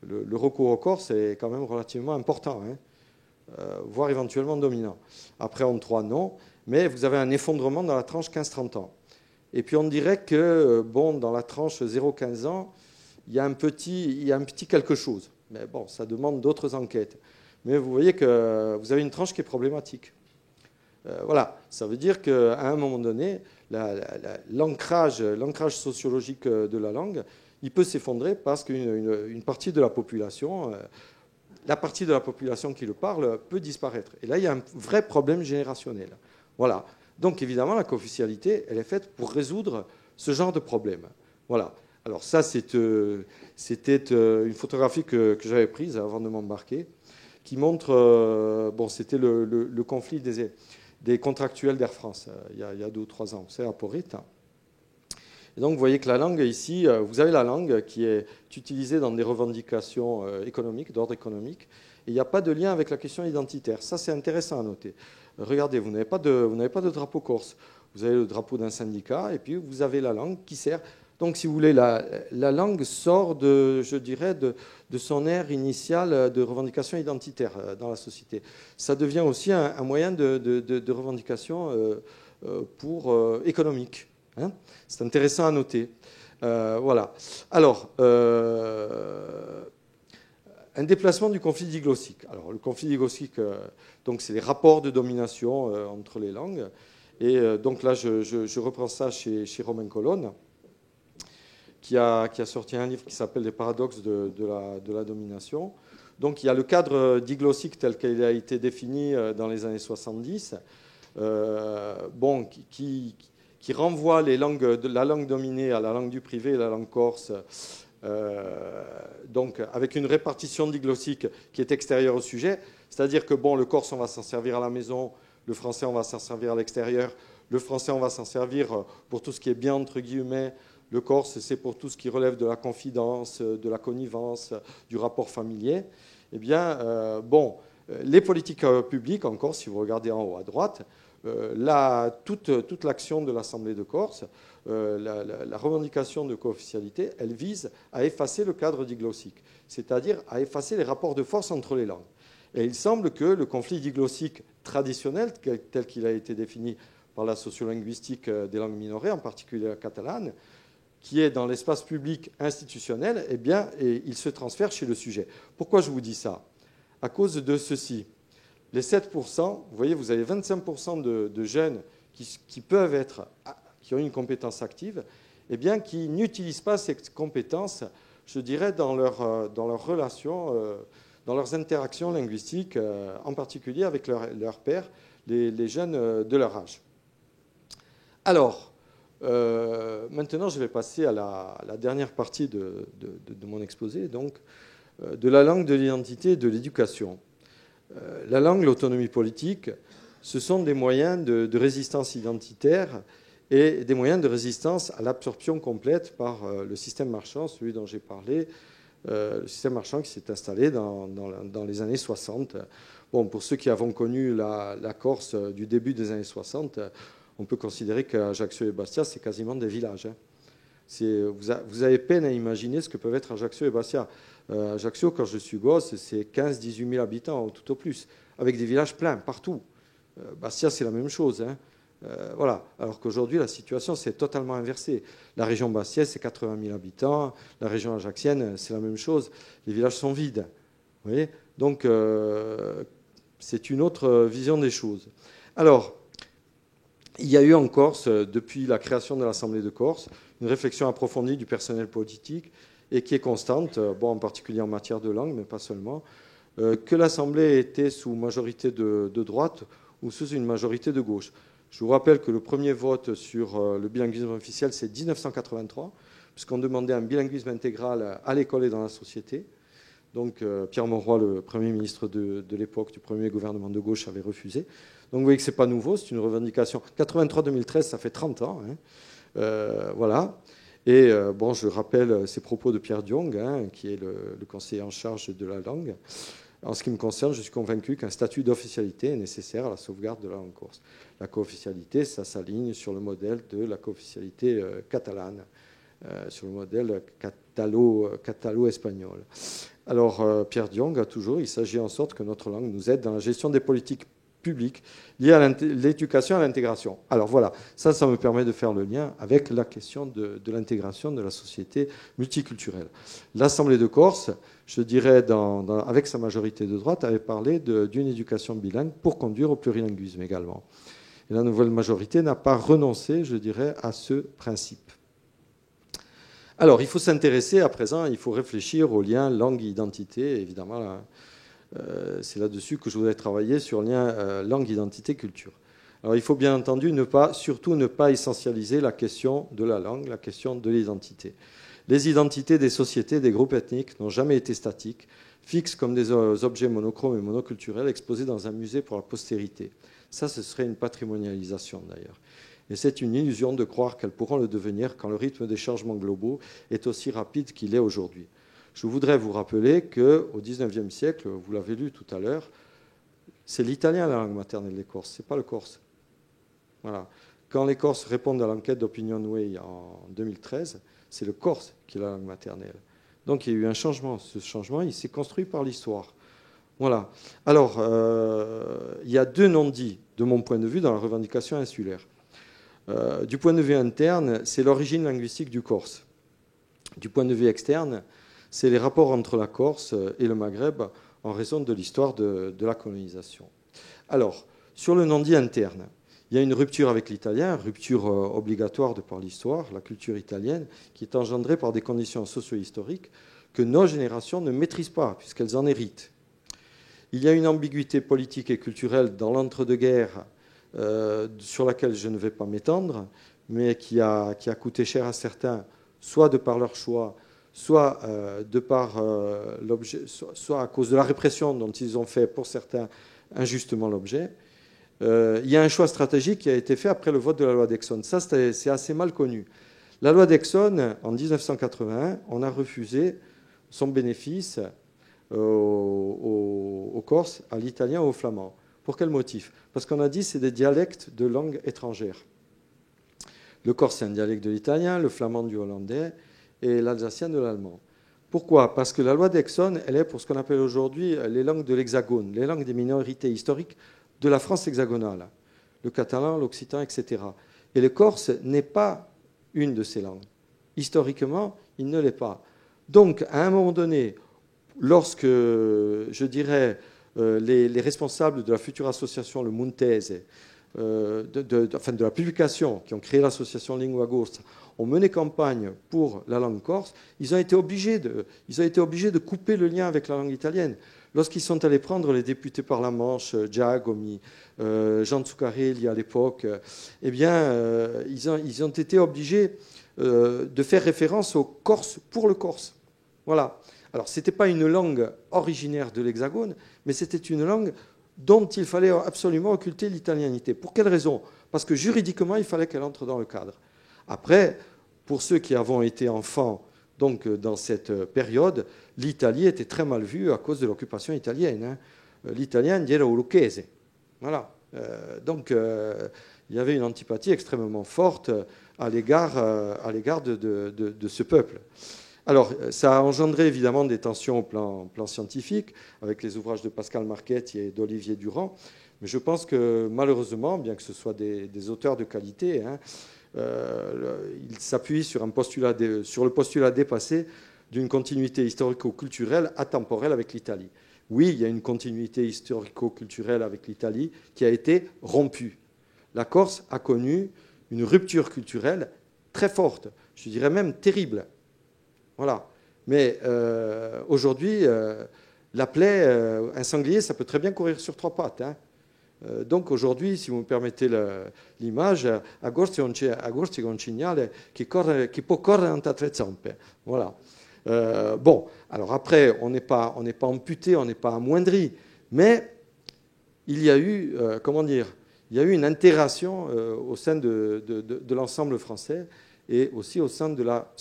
le recours au corse est quand même relativement important, hein, voire éventuellement dominant. Après, en 3, non, mais vous avez un effondrement dans la tranche 15-30 ans. Et puis on dirait que, bon, dans la tranche 0-15 ans, il y a un petit quelque chose. Mais bon, ça demande d'autres enquêtes. Mais vous voyez que vous avez une tranche qui est problématique. Voilà, ça veut dire qu'à un moment donné, l'ancrage sociologique de la langue, il peut s'effondrer parce qu'une partie de la population, la partie de la population qui le parle, peut disparaître. Et là, il y a un vrai problème générationnel. Voilà. Donc, évidemment, la co-officialité, elle est faite pour résoudre ce genre de problème. Voilà. Alors ça, c'était une photographie que j'avais prise avant de m'embarquer, qui montre, bon, c'était le conflit des contractuels d'Air France, il y a 2 ou 3 ans, c'est à Porritt. Et donc vous voyez que la langue ici, vous avez la langue qui est utilisée dans des revendications économiques, d'ordre économique, et il n'y a pas de lien avec la question identitaire. Ça, c'est intéressant à noter. Regardez, vous n'avez pas de drapeau corse. Vous avez le drapeau d'un syndicat, et puis vous avez la langue qui sert. Donc, si vous voulez, la langue sort je dirais, de son aire initiale de revendication identitaire dans la société. Ça devient aussi un moyen de revendication économique. Hein. C'est intéressant à noter. Voilà. Alors, un déplacement du conflit diglossique. Alors, le conflit diglossique, donc, c'est les rapports de domination entre les langues. Et donc là, je reprends ça chez Romain Colonne, qui a sorti un livre qui s'appelle Les paradoxes de la domination. Donc il y a le cadre diglossique tel qu'il a été défini dans les années 70, qui renvoie la langue dominée à la langue du privé, la langue corse, donc avec une répartition diglossique qui est extérieure au sujet. C'est-à-dire que le corse, on va s'en servir à la maison, le français, on va s'en servir à l'extérieur, le français, on va s'en servir pour tout ce qui est bien, entre guillemets. Le corse, c'est pour tout ce qui relève de la confidence, de la connivence, du rapport familier. Eh bien, les politiques publiques, en Corse, si vous regardez en haut à droite, toute l'action de l'Assemblée de Corse, la revendication de co-officialité, elle vise à effacer le cadre diglossique, c'est-à-dire à effacer les rapports de force entre les langues. Et il semble que le conflit diglossique traditionnel, tel qu'il a été défini par la sociolinguistique des langues minorées, en particulier la catalane, qui est dans l'espace public institutionnel, eh bien, il se transfère chez le sujet. Pourquoi je vous dis ça? À cause de ceci. Les 7%, vous voyez, vous avez 25% de jeunes qui ont une compétence active, eh bien, qui n'utilisent pas cette compétence, je dirais, dans leurs relations, dans leurs interactions linguistiques, en particulier avec leurs pairs, les jeunes de leur âge. Alors, maintenant, je vais passer à la dernière partie de mon exposé, donc, de la langue, de l'identité et de l'éducation. La langue, l'autonomie politique, ce sont des moyens de résistance identitaire et des moyens de résistance à l'absorption complète par le système marchand, celui dont j'ai parlé, le système marchand qui s'est installé dans les années 60. Bon, pour ceux qui avons connu la Corse du début des années 60, on peut considérer qu'Ajaccio et Bastia, c'est quasiment des villages. Hein. Vous avez peine à imaginer ce que peuvent être Ajaccio et Bastia. Ajaccio, quand je suis gosse, c'est 15-18 000 habitants, tout au plus, avec des villages pleins partout. Bastia, c'est la même chose. Hein. Voilà. Alors qu'aujourd'hui, la situation s'est totalement inversée. La région bastiaise, c'est 80 000 habitants. La région ajaxienne, c'est la même chose. Les villages sont vides. Vous voyez ? Donc, c'est une autre vision des choses. Alors, il y a eu en Corse, depuis la création de l'Assemblée de Corse, une réflexion approfondie du personnel politique et qui est constante, en particulier en matière de langue, mais pas seulement, que l'Assemblée était sous majorité de droite ou sous une majorité de gauche. Je vous rappelle que le premier vote sur le bilinguisme officiel, c'est 1983, puisqu'on demandait un bilinguisme intégral à l'école et dans la société. Donc Pierre Mauroy, le Premier ministre de l'époque du premier gouvernement de gauche, avait refusé. Donc vous voyez que ce n'est pas nouveau, c'est une revendication. 83-2013, ça fait 30 ans. Hein. Voilà. Et je rappelle ces propos de Pierre Diong, hein, qui est le conseiller en charge de la langue. En ce qui me concerne, je suis convaincu qu'un statut d'officialité est nécessaire à la sauvegarde de la langue corse. La co-officialité, ça s'aligne sur le modèle de la co-officialité catalane, sur le modèle catalo-espagnol. Alors, Pierre Diong a toujours, il s'agit en sorte que notre langue nous aide dans la gestion des politiques publiques liées à l'éducation et à l'intégration. Alors voilà, ça me permet de faire le lien avec la question de l'intégration de la société multiculturelle. L'Assemblée de Corse, je dirais, avec sa majorité de droite, avait parlé d'une éducation bilingue pour conduire au plurilinguisme également. Et la nouvelle majorité n'a pas renoncé, je dirais, à ce principe. Alors, il faut s'intéresser à présent, il faut réfléchir au lien langue-identité, évidemment, là, c'est là-dessus que je voudrais travailler sur le lien langue-identité-culture. Alors il faut bien entendu surtout ne pas essentialiser la question de la langue, la question de l'identité. Les identités des sociétés, des groupes ethniques n'ont jamais été statiques, fixes comme des objets monochromes et monoculturels exposés dans un musée pour la postérité. Ça, ce serait une patrimonialisation d'ailleurs. Et c'est une illusion de croire qu'elles pourront le devenir quand le rythme des changements globaux est aussi rapide qu'il est aujourd'hui. Je voudrais vous rappeler qu'au XIXe siècle, vous l'avez lu tout à l'heure, c'est l'italien la langue maternelle des Corses, ce n'est pas le corse. Voilà. Quand les Corses répondent à l'enquête d'OpinionWay en 2013, c'est le corse qui est la langue maternelle. Donc il y a eu un changement. Ce changement, il s'est construit par l'histoire. Voilà. Alors, il y a deux non-dits, de mon point de vue, dans la revendication insulaire. Du point de vue interne, c'est l'origine linguistique du corse. Du point de vue externe, c'est les rapports entre la Corse et le Maghreb en raison de l'histoire de la colonisation. Alors, sur le non-dit interne, il y a une rupture avec l'italien, rupture obligatoire de par l'histoire, la culture italienne, qui est engendrée par des conditions socio-historiques que nos générations ne maîtrisent pas, puisqu'elles en héritent. Il y a une ambiguïté politique et culturelle dans l'entre-deux-guerres sur laquelle je ne vais pas m'étendre, mais qui a coûté cher à certains, soit de par leur choix, soit de par l'objet, soit à cause de la répression dont ils ont fait pour certains injustement l'objet. Il y a un choix stratégique qui a été fait après le vote de la loi d'Exxon. Ça, c'est assez mal connu. La loi d'Exxon, en 1981, on a refusé son bénéfice aux Corses, à l'italien et au flamand. Pour quel motif? Parce qu'on a dit que c'est des dialectes de langue étrangère. Le corse, c'est un dialecte de l'italien, le flamand du hollandais et l'alsacien de l'allemand. Pourquoi? Parce que la loi d'Exxon, elle est pour ce qu'on appelle aujourd'hui les langues de l'hexagone, les langues des minorités historiques de la France hexagonale, le catalan, l'occitan, etc. Et le corse n'est pas une de ces langues. Historiquement, il ne l'est pas. Donc, à un moment donné, lorsque, je dirais, les responsables de la future association, le Muntese, de la publication, qui ont créé l'association Lingua Corsa, ont mené campagne pour la langue corse, ils ont été obligés de couper le lien avec la langue italienne. Lorsqu'ils sont allés prendre les députés par la Manche, Giacomi, Jean Zuccarelli à l'époque, eh bien, ils ont été obligés de faire référence au corse pour le corse. Voilà. Alors, ce n'était pas une langue originaire de l'Hexagone, mais c'était une langue dont il fallait absolument occulter l'italianité. Pour quelle raison? Parce que juridiquement, il fallait qu'elle entre dans le cadre. Après, pour ceux qui avons été enfants donc, dans cette période, l'Italie était très mal vue à cause de l'occupation italienne. Hein. L'italien era lucchese. Voilà. Donc, il y avait une antipathie extrêmement forte à l'égard de ce peuple. Alors, ça a engendré évidemment des tensions au plan scientifique, avec les ouvrages de Pascal Marchetti et d'Olivier Durand, mais je pense que malheureusement, bien que ce soit des auteurs de qualité, hein, ils s'appuient sur le postulat dépassé d'une continuité historico-culturelle atemporelle avec l'Italie. Oui, il y a une continuité historico-culturelle avec l'Italie qui a été rompue. La Corse a connu une rupture culturelle très forte, je dirais même terrible. Voilà. Mais aujourd'hui, la plaie, un sanglier, ça peut très bien courir sur trois pattes. Hein. Donc aujourd'hui, si vous me permettez l'image, a Gorsi è un cignale qui peut courir entre tre zampe. Voilà. Bon, alors après, on n'est pas amputé, on n'est pas amoindri, mais il y a eu, il y a eu une intégration au sein de l'ensemble français et aussi au sein de la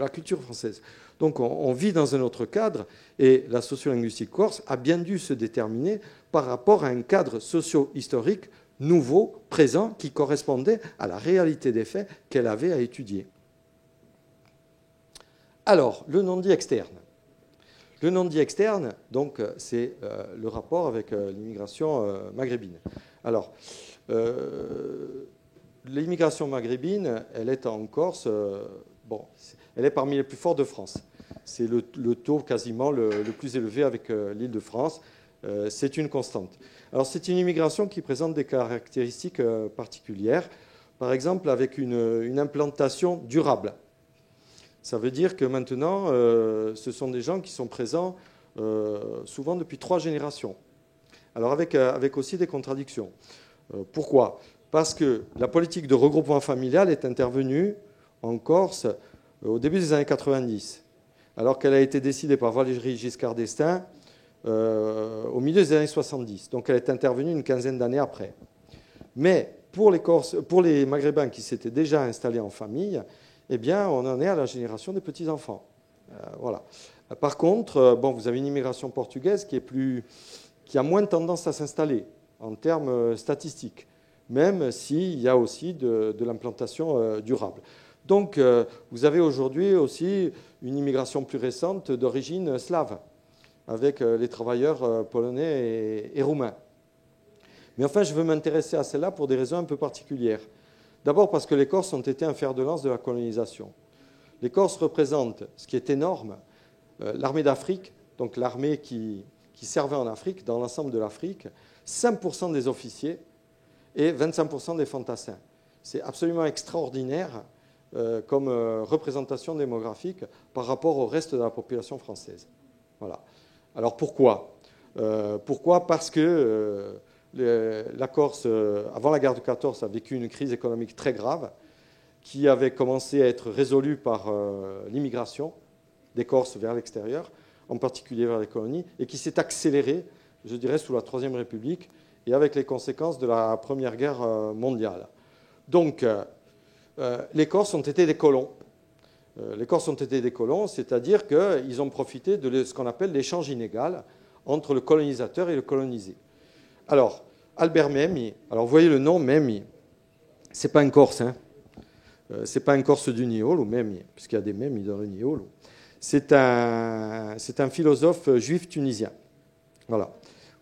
culture française. Donc on vit dans un autre cadre et la sociolinguistique corse a bien dû se déterminer par rapport à un cadre socio-historique nouveau, présent, qui correspondait à la réalité des faits qu'elle avait à étudier. Alors, le non-dit externe. Le non-dit externe, donc, c'est le rapport avec l'immigration maghrébine. Alors, l'immigration maghrébine, elle est en Corse, elle est parmi les plus forts de France. C'est le taux quasiment le plus élevé avec l'Île-de-France. C'est une constante. Alors, c'est une immigration qui présente des caractéristiques particulières, par exemple avec une implantation durable. Ça veut dire que maintenant, ce sont des gens qui sont présents souvent depuis 3 générations. Alors, avec aussi des contradictions. Pourquoi ? Parce que la politique de regroupement familial est intervenue en Corse au début des années 90, alors qu'elle a été décidée par Valéry Giscard d'Estaing au milieu des années 70. Donc elle est intervenue une quinzaine d'années après. Mais pour les Maghrébins qui s'étaient déjà installés en famille, eh bien, on en est à la génération des petits-enfants. Voilà. Par contre, bon, vous avez une immigration portugaise qui a moins tendance à s'installer en termes statistiques, même s'il y a aussi de l'implantation durable. Donc, vous avez aujourd'hui aussi une immigration plus récente d'origine slave, avec les travailleurs polonais et roumains. Mais enfin, je veux m'intéresser à celle-là pour des raisons un peu particulières. D'abord parce que les Corses ont été un fer de lance de la colonisation. Les Corses représentent, ce qui est énorme, l'armée d'Afrique, donc l'armée qui servait en Afrique, dans l'ensemble de l'Afrique, 5% des officiers et 25% des fantassins. C'est absolument extraordinaire comme représentation démographique par rapport au reste de la population française. Voilà. Alors pourquoi ? Pourquoi ? Parce que la Corse, avant la guerre de 14, a vécu une crise économique très grave qui avait commencé à être résolue par l'immigration des Corses vers l'extérieur, en particulier vers les colonies, et qui s'est accélérée, je dirais, sous la Troisième République et avec les conséquences de la Première Guerre mondiale. Donc, les Corses ont été des colons. Les Corses ont été des colons, c'est-à-dire qu'ils ont profité de ce qu'on appelle l'échange inégal entre le colonisateur et le colonisé. Alors, Albert Memmi, alors vous voyez le nom Memmi, c'est pas un Corse, hein. C'est pas un Corse du Niolo, Memmi, puisqu'il y a des Memmi dans le Niolo. C'est un philosophe juif tunisien, voilà,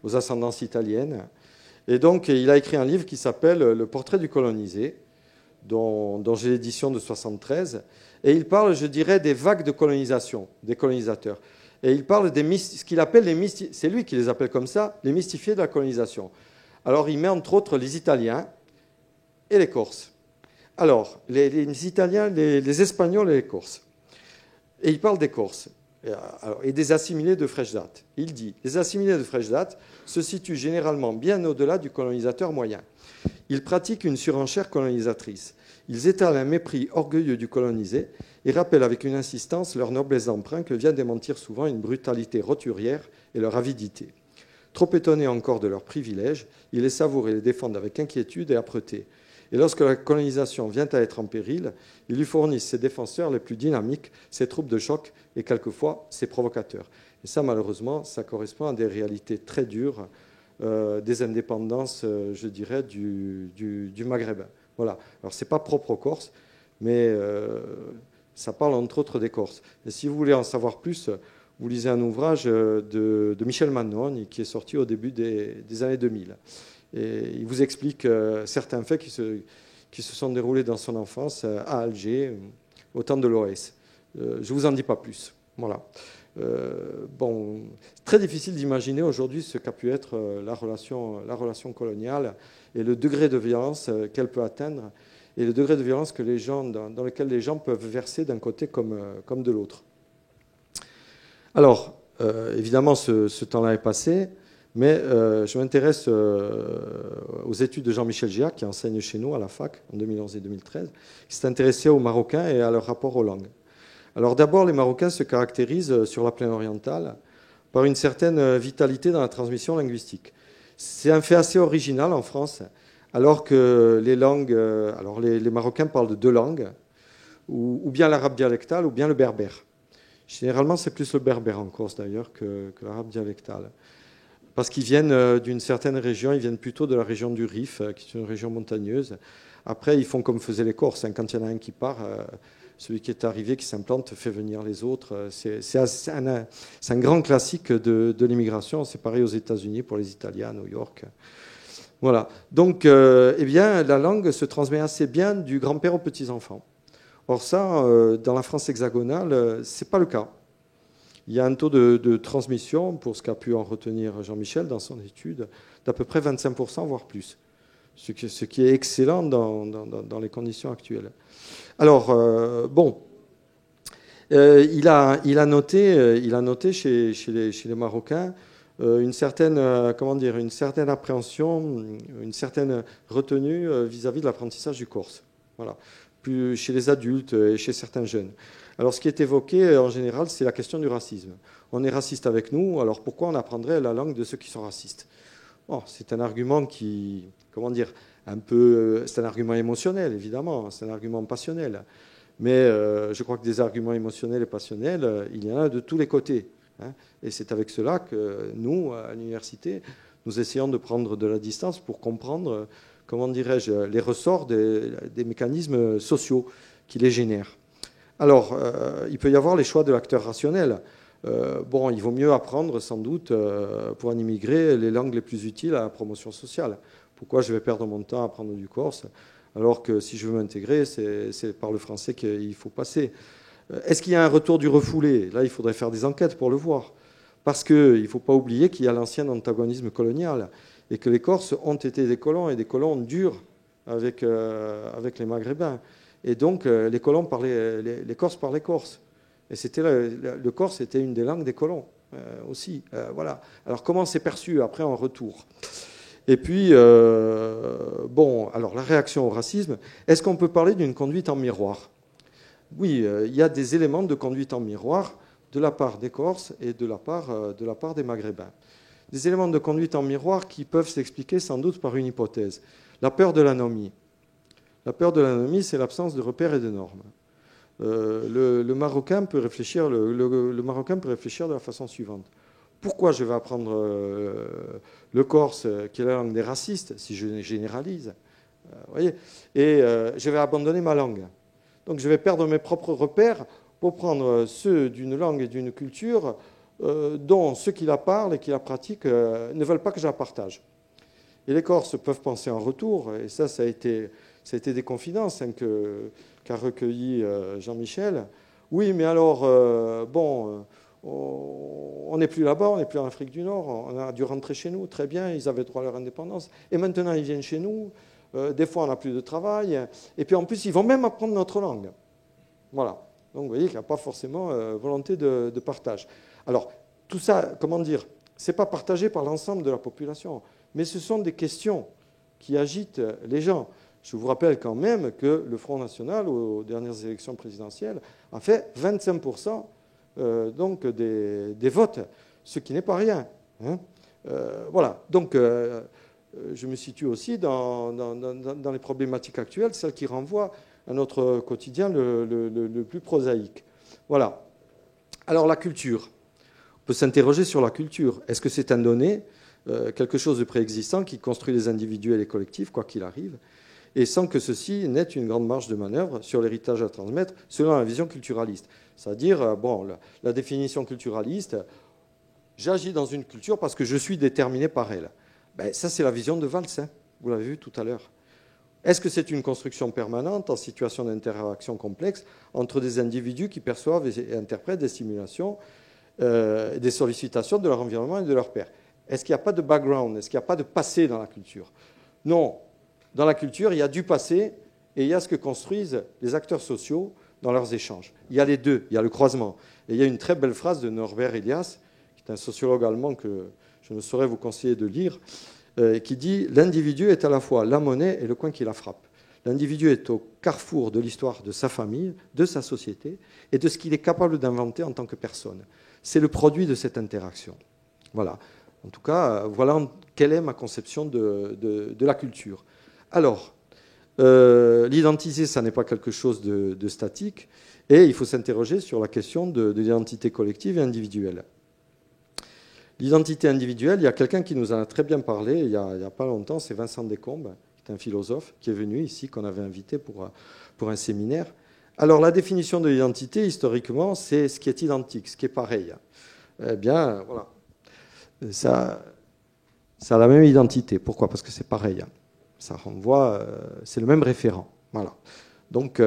aux ascendances italiennes. Et donc, il a écrit un livre qui s'appelle Le portrait du colonisé, dont j'ai l'édition de 1973. Et il parle, je dirais, des vagues de colonisation, des colonisateurs. Et il parle ce qu'il appelle c'est lui qui les appelle comme ça, les mystifiés de la colonisation. Alors, il met entre autres les Italiens et les Corses. Alors, les Italiens, les Espagnols et les Corses. Et il parle des Corses et des assimilés de fraîche date. Il dit « Les assimilés de fraîche date se situent généralement bien au-delà du colonisateur moyen. Ils pratiquent une surenchère colonisatrice. Ils étalent un mépris orgueilleux du colonisé et rappellent avec une insistance leur noblesse d'emprunt que vient démentir souvent une brutalité roturière et leur avidité. Trop étonnés encore de leurs privilèges, ils les savourent et les défendent avec inquiétude et âpreté. Et lorsque la colonisation vient à être en péril, ils lui fournissent ses défenseurs les plus dynamiques, ses troupes de choc et quelquefois ses provocateurs. » Et ça, malheureusement, ça correspond à des réalités très dures des indépendances, je dirais, du Maghreb. Voilà. Alors, ce n'est pas propre aux Corses, mais ça parle entre autres des Corses. Et si vous voulez en savoir plus, vous lisez un ouvrage de Michel Manon, qui est sorti au début des années 2000. Et il vous explique certains faits qui se sont déroulés dans son enfance à Alger, au temps de l'OS. Je ne vous en dis pas plus. Voilà. Bon, c'est très difficile d'imaginer aujourd'hui ce qu'a pu être la relation coloniale et le degré de violence qu'elle peut atteindre et le degré de violence dans lequel les gens peuvent verser d'un côté comme de l'autre. Alors, évidemment, ce temps-là est passé, mais je m'intéresse aux études de Jean-Michel Giac, qui enseigne chez nous à la fac en 2011 et 2013, qui s'est intéressé aux Marocains et à leur rapport aux langues. Alors d'abord, les Marocains se caractérisent sur la plaine orientale par une certaine vitalité dans la transmission linguistique. C'est un fait assez original en France, alors que les langues, alors les Marocains parlent de deux langues, ou bien l'arabe dialectal ou bien le berbère. Généralement, c'est plus le berbère en Corse d'ailleurs que l'arabe dialectal. Parce qu'ils viennent d'une certaine région, ils viennent plutôt de la région du Rif, qui est une région montagneuse. Après, ils font comme faisaient les Corses, hein, quand il y en a un qui part... celui qui est arrivé, qui s'implante, fait venir les autres. C'est un grand classique de l'immigration. C'est pareil aux États-Unis pour les Italiens, à New York. Voilà. Donc, eh bien, la langue se transmet assez bien du grand-père aux petits-enfants. Or, ça, dans la France hexagonale, ce n'est pas le cas. Il y a un taux de transmission, pour ce qu'a pu en retenir Jean-Michel dans son étude, d'à peu près 25%, voire plus. Ce qui est excellent dans les conditions actuelles. Alors, bon, il a noté chez les Marocains une certaine appréhension, une certaine retenue vis-à-vis de l'apprentissage du corse. Voilà, plus chez les adultes et chez certains jeunes. Alors, ce qui est évoqué, en général, c'est la question du racisme. On est raciste avec nous, alors pourquoi on apprendrait la langue de ceux qui sont racistes? Bon, c'est un argument qui, comment dire, c'est un argument émotionnel, évidemment, c'est un argument passionnel. Mais je crois que des arguments émotionnels et passionnels, il y en a de tous les côtés. Hein. Et c'est avec cela que nous, à l'université, nous essayons de prendre de la distance pour comprendre, comment dirais-je, les ressorts des mécanismes sociaux qui les génèrent. Alors, il peut y avoir les choix de l'acteur rationnel. Bon, il vaut mieux apprendre, sans doute, pour un immigré, les langues les plus utiles à la promotion sociale. Pourquoi je vais perdre mon temps à apprendre du corse, alors que si je veux m'intégrer, c'est par le français qu'il faut passer. Est-ce qu'il y a un retour du refoulé? Là, il faudrait faire des enquêtes pour le voir. Parce qu'il ne faut pas oublier qu'il y a l'ancien antagonisme colonial et que les Corses ont été des colons et des colons durs avec les Maghrébins. Et donc, les Corses parlaient corse. Et le corse était une des langues des colons aussi. Voilà. Alors, comment c'est perçu après en retour? Et puis, bon, alors la réaction au racisme, est-ce qu'on peut parler d'une conduite en miroir? Oui, il y a des éléments de conduite en miroir de la part des Corses et de la part des Maghrébins. Des éléments de conduite en miroir qui peuvent s'expliquer sans doute par une hypothèse. La peur de l'anomie. La peur de l'anomie, c'est l'absence de repères et de normes. Le Marocain peut réfléchir de la façon suivante. Pourquoi je vais apprendre le corse, qui est la langue des racistes, si je généralise, voyez, et je vais abandonner ma langue. Donc je vais perdre mes propres repères pour prendre ceux d'une langue et d'une culture dont ceux qui la parlent et qui la pratiquent ne veulent pas que je la partage. Et les Corses peuvent penser en retour, et ça a été des confidences qu'a recueilli Jean-Michel. Oui, mais alors, bon, on n'est plus là-bas, on n'est plus en Afrique du Nord, on a dû rentrer chez nous, très bien, ils avaient droit à leur indépendance. Et maintenant, ils viennent chez nous, des fois, on n'a plus de travail, et puis en plus, ils vont même apprendre notre langue. Voilà. Donc, vous voyez qu'il n'y a pas forcément volonté de partage. Alors, tout ça, comment dire, ce n'est pas partagé par l'ensemble de la population, mais ce sont des questions qui agitent les gens. Je vous rappelle quand même que le Front National, aux dernières élections présidentielles, a fait 25% donc des votes, ce qui n'est pas rien. Hein. Voilà. Donc, je me situe aussi dans les problématiques actuelles, celles qui renvoient à notre quotidien le plus prosaïque. Voilà. Alors, la culture. On peut s'interroger sur la culture. Est-ce que c'est un donné, quelque chose de préexistant qui construit les individus et les collectifs, quoi qu'il arrive, et sans que ceci n'ait une grande marge de manœuvre sur l'héritage à transmettre selon la vision culturaliste. C'est-à-dire, bon, la définition culturaliste, j'agis dans une culture parce que je suis déterminé par elle. Ben, ça, c'est la vision de Valls, hein, vous l'avez vu tout à l'heure. Est-ce que c'est une construction permanente en situation d'interaction complexe entre des individus qui perçoivent et interprètent des stimulations, des sollicitations de leur environnement et de leur pairs? Est-ce qu'il n'y a pas de background? Est-ce qu'il n'y a pas de passé dans la culture? Non. Dans la culture, il y a du passé et il y a ce que construisent les acteurs sociaux dans leurs échanges. Il y a les deux, il y a le croisement. Et il y a une très belle phrase de Norbert Elias, qui est un sociologue allemand que je ne saurais vous conseiller de lire, qui dit « L'individu est à la fois la monnaie et le coin qui la frappe. L'individu est au carrefour de l'histoire de sa famille, de sa société et de ce qu'il est capable d'inventer en tant que personne. C'est le produit de cette interaction. » Voilà. En tout cas, voilà quelle est ma conception de la culture. Alors, l'identité, ça n'est pas quelque chose de statique, et il faut s'interroger sur la question de l'identité collective et individuelle. L'identité individuelle, il y a quelqu'un qui nous en a très bien parlé il n'y a pas longtemps, c'est Vincent Descombes, qui est un philosophe, qui est venu ici, qu'on avait invité pour un séminaire. Alors, la définition de l'identité, historiquement, c'est ce qui est identique, ce qui est pareil. Eh bien, voilà. Ça a la même identité. Pourquoi? Parce que c'est pareil. Ça renvoie, c'est le même référent. Voilà. Donc,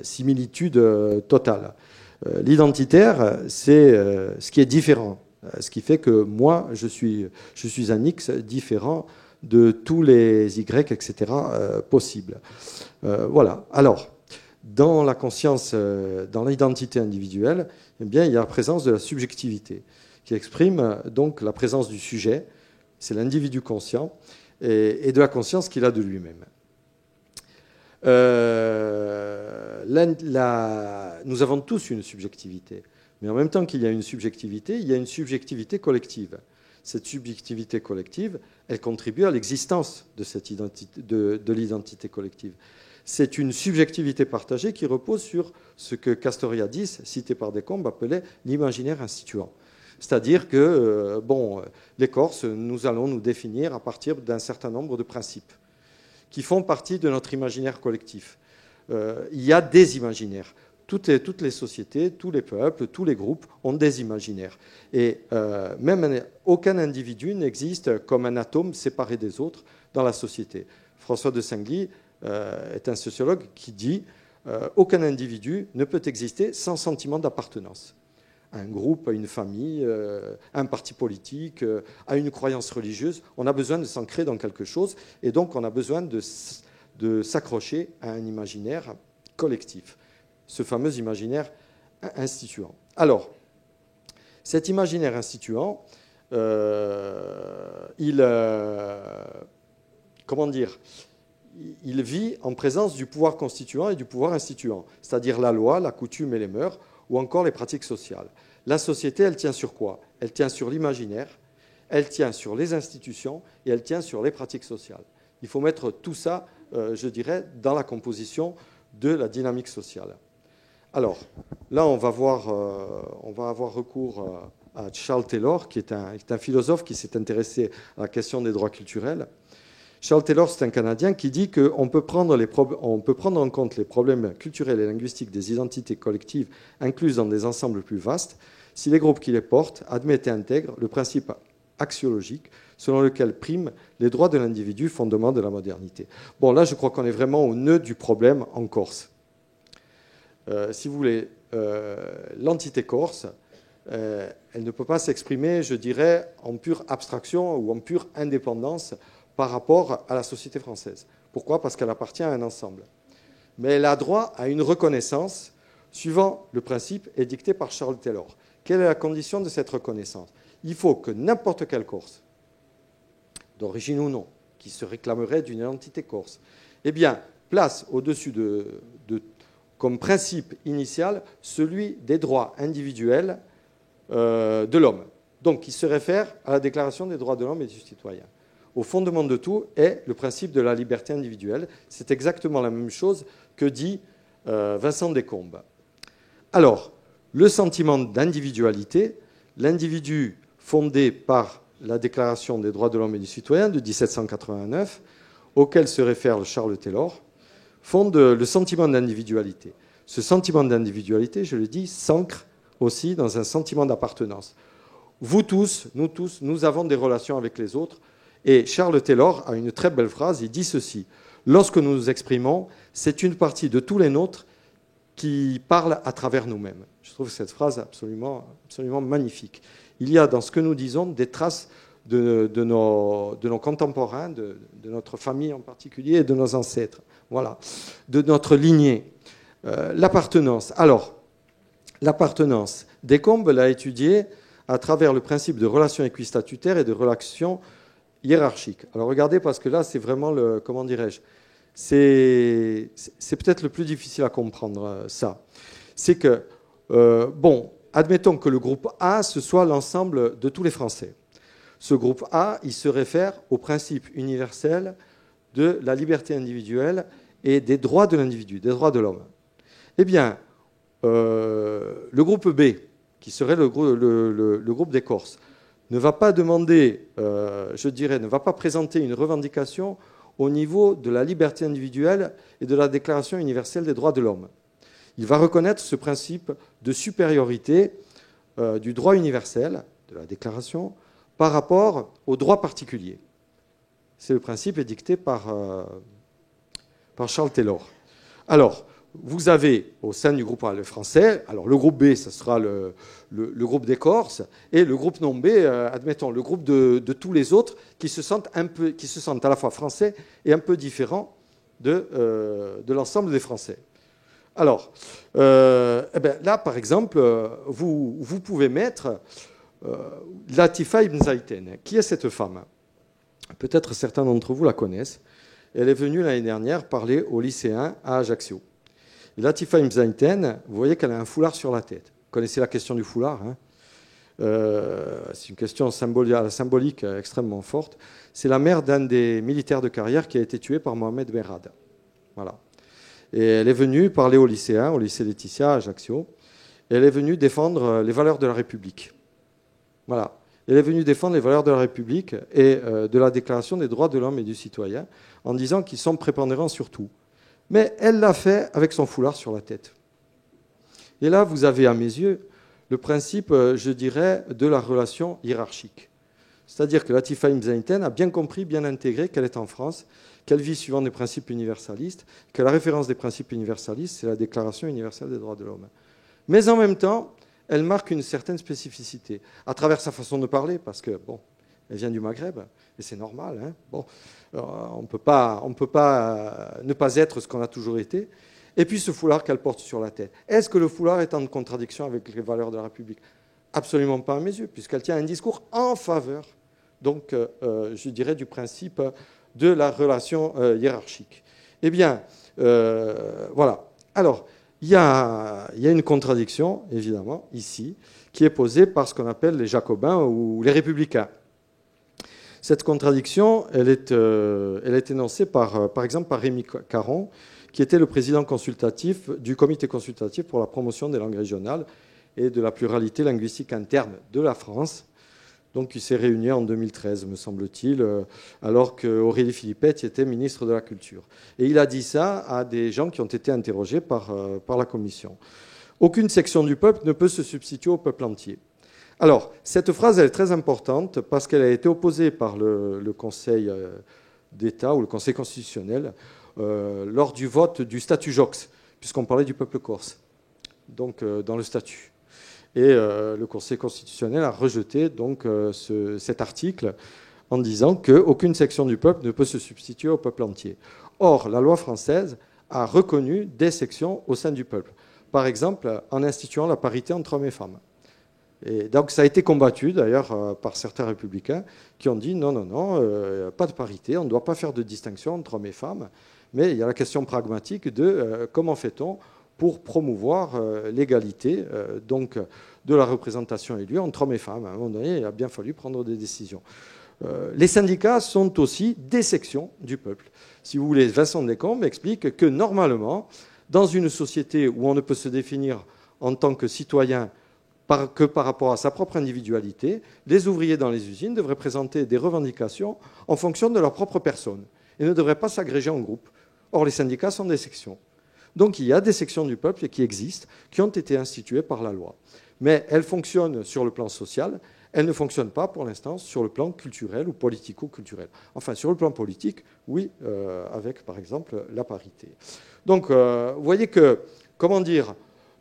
similitude totale. L'identitaire, c'est ce qui est différent. Ce qui fait que moi, je suis un X différent de tous les Y, etc. Possibles. Voilà. Alors, dans la conscience, dans l'identité individuelle, eh bien, il y a la présence de la subjectivité, qui exprime donc la présence du sujet, c'est l'individu conscient, et de la conscience qu'il a de lui-même. nous avons tous une subjectivité. Mais en même temps qu'il y a une subjectivité, il y a une subjectivité collective. Cette subjectivité collective, elle contribue à l'existence de cette identité, de l'identité collective. C'est une subjectivité partagée qui repose sur ce que Castoriadis, cité par Descombes, appelait l'imaginaire instituant. C'est-à-dire que, les Corses, nous allons nous définir à partir d'un certain nombre de principes qui font partie de notre imaginaire collectif. Il y a des imaginaires. Toutes les sociétés, tous les peuples, tous les groupes ont des imaginaires. Et même aucun individu n'existe comme un atome séparé des autres dans la société. François de Singly est un sociologue qui dit aucun individu ne peut exister sans sentiment d'appartenance. À un groupe, à une famille, à un parti politique, à une croyance religieuse, on a besoin de s'ancrer dans quelque chose et donc on a besoin de s'accrocher à un imaginaire collectif. Ce fameux imaginaire instituant. Alors, cet imaginaire instituant, il vit en présence du pouvoir constituant et du pouvoir instituant, c'est-à-dire la loi, la coutume et les mœurs, ou encore les pratiques sociales. La société, elle tient sur quoi? Elle tient sur l'imaginaire, elle tient sur les institutions et elle tient sur les pratiques sociales. Il faut mettre tout ça, je dirais, dans la composition de la dynamique sociale. Alors, là, on va avoir recours à Charles Taylor, qui est un philosophe qui s'est intéressé à la question des droits culturels. Charles Taylor, c'est un Canadien qui dit qu'on peut prendre en compte les problèmes culturels et linguistiques des identités collectives incluses dans des ensembles plus vastes si les groupes qui les portent admettent et intègrent le principe axiologique selon lequel priment les droits de l'individu, fondement de la modernité. Bon, là, je crois qu'on est vraiment au nœud du problème en Corse. Si vous voulez, l'entité corse, elle ne peut pas s'exprimer, je dirais, en pure abstraction ou en pure indépendance par rapport à la société française. Pourquoi? Parce qu'elle appartient à un ensemble. Mais elle a droit à une reconnaissance suivant le principe édicté par Charles Taylor. Quelle est la condition de cette reconnaissance? Il faut que n'importe quelle Corse, d'origine ou non, qui se réclamerait d'une identité corse, eh bien, place au-dessus comme principe initial celui des droits individuels de l'homme. Donc, qui se réfère à la Déclaration des droits de l'homme et du citoyen. Au fondement de tout est le principe de la liberté individuelle. C'est exactement la même chose que dit Vincent Descombes. Alors, le sentiment d'individualité, l'individu fondé par la Déclaration des droits de l'homme et du citoyen de 1789, auquel se réfère Charles Taylor, fonde le sentiment d'individualité. Ce sentiment d'individualité, je le dis, s'ancre aussi dans un sentiment d'appartenance. Vous tous, nous avons des relations avec les autres. Et Charles Taylor a une très belle phrase, il dit ceci: lorsque nous nous exprimons, c'est une partie de tous les nôtres qui parle à travers nous-mêmes. Je trouve cette phrase absolument magnifique. Il y a dans ce que nous disons des traces de nos contemporains, de notre famille en particulier et de nos ancêtres, voilà, de notre lignée. L'appartenance. Alors, l'appartenance, Descombes l'a étudiée à travers le principe de relation équistatutaire et de relation hiérarchique. Alors regardez, parce que là, c'est vraiment comment dirais-je, c'est peut-être le plus difficile à comprendre, ça. C'est que, admettons que le groupe A, ce soit l'ensemble de tous les Français. Ce groupe A, il se réfère au principe universel de la liberté individuelle et des droits de l'individu, des droits de l'homme. Eh bien, le groupe B, qui serait le groupe des Corses, ne va pas demander, ne va pas présenter une revendication au niveau de la liberté individuelle et de la Déclaration universelle des droits de l'homme. Il va reconnaître ce principe de supériorité du droit universel, de la Déclaration, par rapport au droit particulier. C'est le principe édicté par Charles Taylor. Alors, vous avez au sein du groupe A le français, alors le groupe B, ce sera le groupe des Corses, et le groupe non B, admettons, le groupe de tous les autres qui se sentent à la fois français et un peu différents de l'ensemble des Français. Alors, là, par exemple, vous pouvez mettre Latifa Ibn Zaïten. Qui est cette femme? Peut-être certains d'entre vous la connaissent. Elle est venue l'année dernière parler aux lycéens à Ajaccio. Et Latifa Ibn Zaïten, vous voyez qu'elle a un foulard sur la tête. Vous connaissez la question du foulard, hein. C'est une question symbolique extrêmement forte. C'est la mère d'un des militaires de carrière qui a été tué par Mohamed Berrad. Voilà. Et elle est venue parler aux lycéens, au lycée Laetitia à Ajaccio. Et elle est venue défendre les valeurs de la République. Voilà. Elle est venue défendre les valeurs de la République et de la Déclaration des droits de l'homme et du citoyen en disant qu'ils sont prépondérants sur tout. Mais elle l'a fait avec son foulard sur la tête. Et là, vous avez à mes yeux le principe, je dirais, de la relation hiérarchique. C'est-à-dire que Latifa Ibn Zaïten a bien compris, bien intégré qu'elle est en France, qu'elle vit suivant des principes universalistes, que la référence des principes universalistes, c'est la Déclaration universelle des droits de l'homme. Mais en même temps, elle marque une certaine spécificité, à travers sa façon de parler, parce que, bon, elle vient du Maghreb, et c'est normal, hein. Bon, on ne peut pas ne pas être ce qu'on a toujours été. Et puis ce foulard qu'elle porte sur la tête. Est-ce que le foulard est en contradiction avec les valeurs de la République? Absolument pas à mes yeux, puisqu'elle tient un discours en faveur, donc, je dirais, du principe de la relation hiérarchique. Eh bien, voilà. Alors, il y a une contradiction, évidemment, ici, qui est posée par ce qu'on appelle les jacobins ou les républicains. Cette contradiction, elle est énoncée par exemple par Rémi Caron, qui était le président consultatif du comité consultatif pour la promotion des langues régionales et de la pluralité linguistique interne de la France, donc qui s'est réuni en 2013, me semble-t-il, alors qu'Aurélie Philippette était ministre de la Culture. Et il a dit ça à des gens qui ont été interrogés par la commission. Aucune section du peuple ne peut se substituer au peuple entier. Alors, cette phrase, elle est très importante parce qu'elle a été opposée par le Conseil d'État ou le Conseil constitutionnel lors du vote du statut Joxe, puisqu'on parlait du peuple corse, donc dans le statut. Et le Conseil constitutionnel a rejeté donc cet article en disant qu'aucune section du peuple ne peut se substituer au peuple entier. Or, la loi française a reconnu des sections au sein du peuple, par exemple en instituant la parité entre hommes et femmes. Et donc ça a été combattu d'ailleurs par certains républicains qui ont dit non, pas de parité, on ne doit pas faire de distinction entre hommes et femmes, mais il y a la question pragmatique de comment fait-on pour promouvoir l'égalité donc de la représentation élue entre hommes et femmes. À un moment donné, il a bien fallu prendre des décisions. Les syndicats sont aussi des sections du peuple. Si vous voulez, Vincent Descombes explique que normalement, dans une société où on ne peut se définir en tant que citoyen que par rapport à sa propre individualité, les ouvriers dans les usines devraient présenter des revendications en fonction de leur propre personne et ne devraient pas s'agréger en groupe. Or, les syndicats sont des sections. Donc, il y a des sections du peuple qui existent, qui ont été instituées par la loi. Mais elles fonctionnent sur le plan social, elles ne fonctionnent pas, pour l'instant, sur le plan culturel ou politico-culturel. Enfin, sur le plan politique, oui, avec, par exemple, la parité. Donc, vous voyez que, comment dire,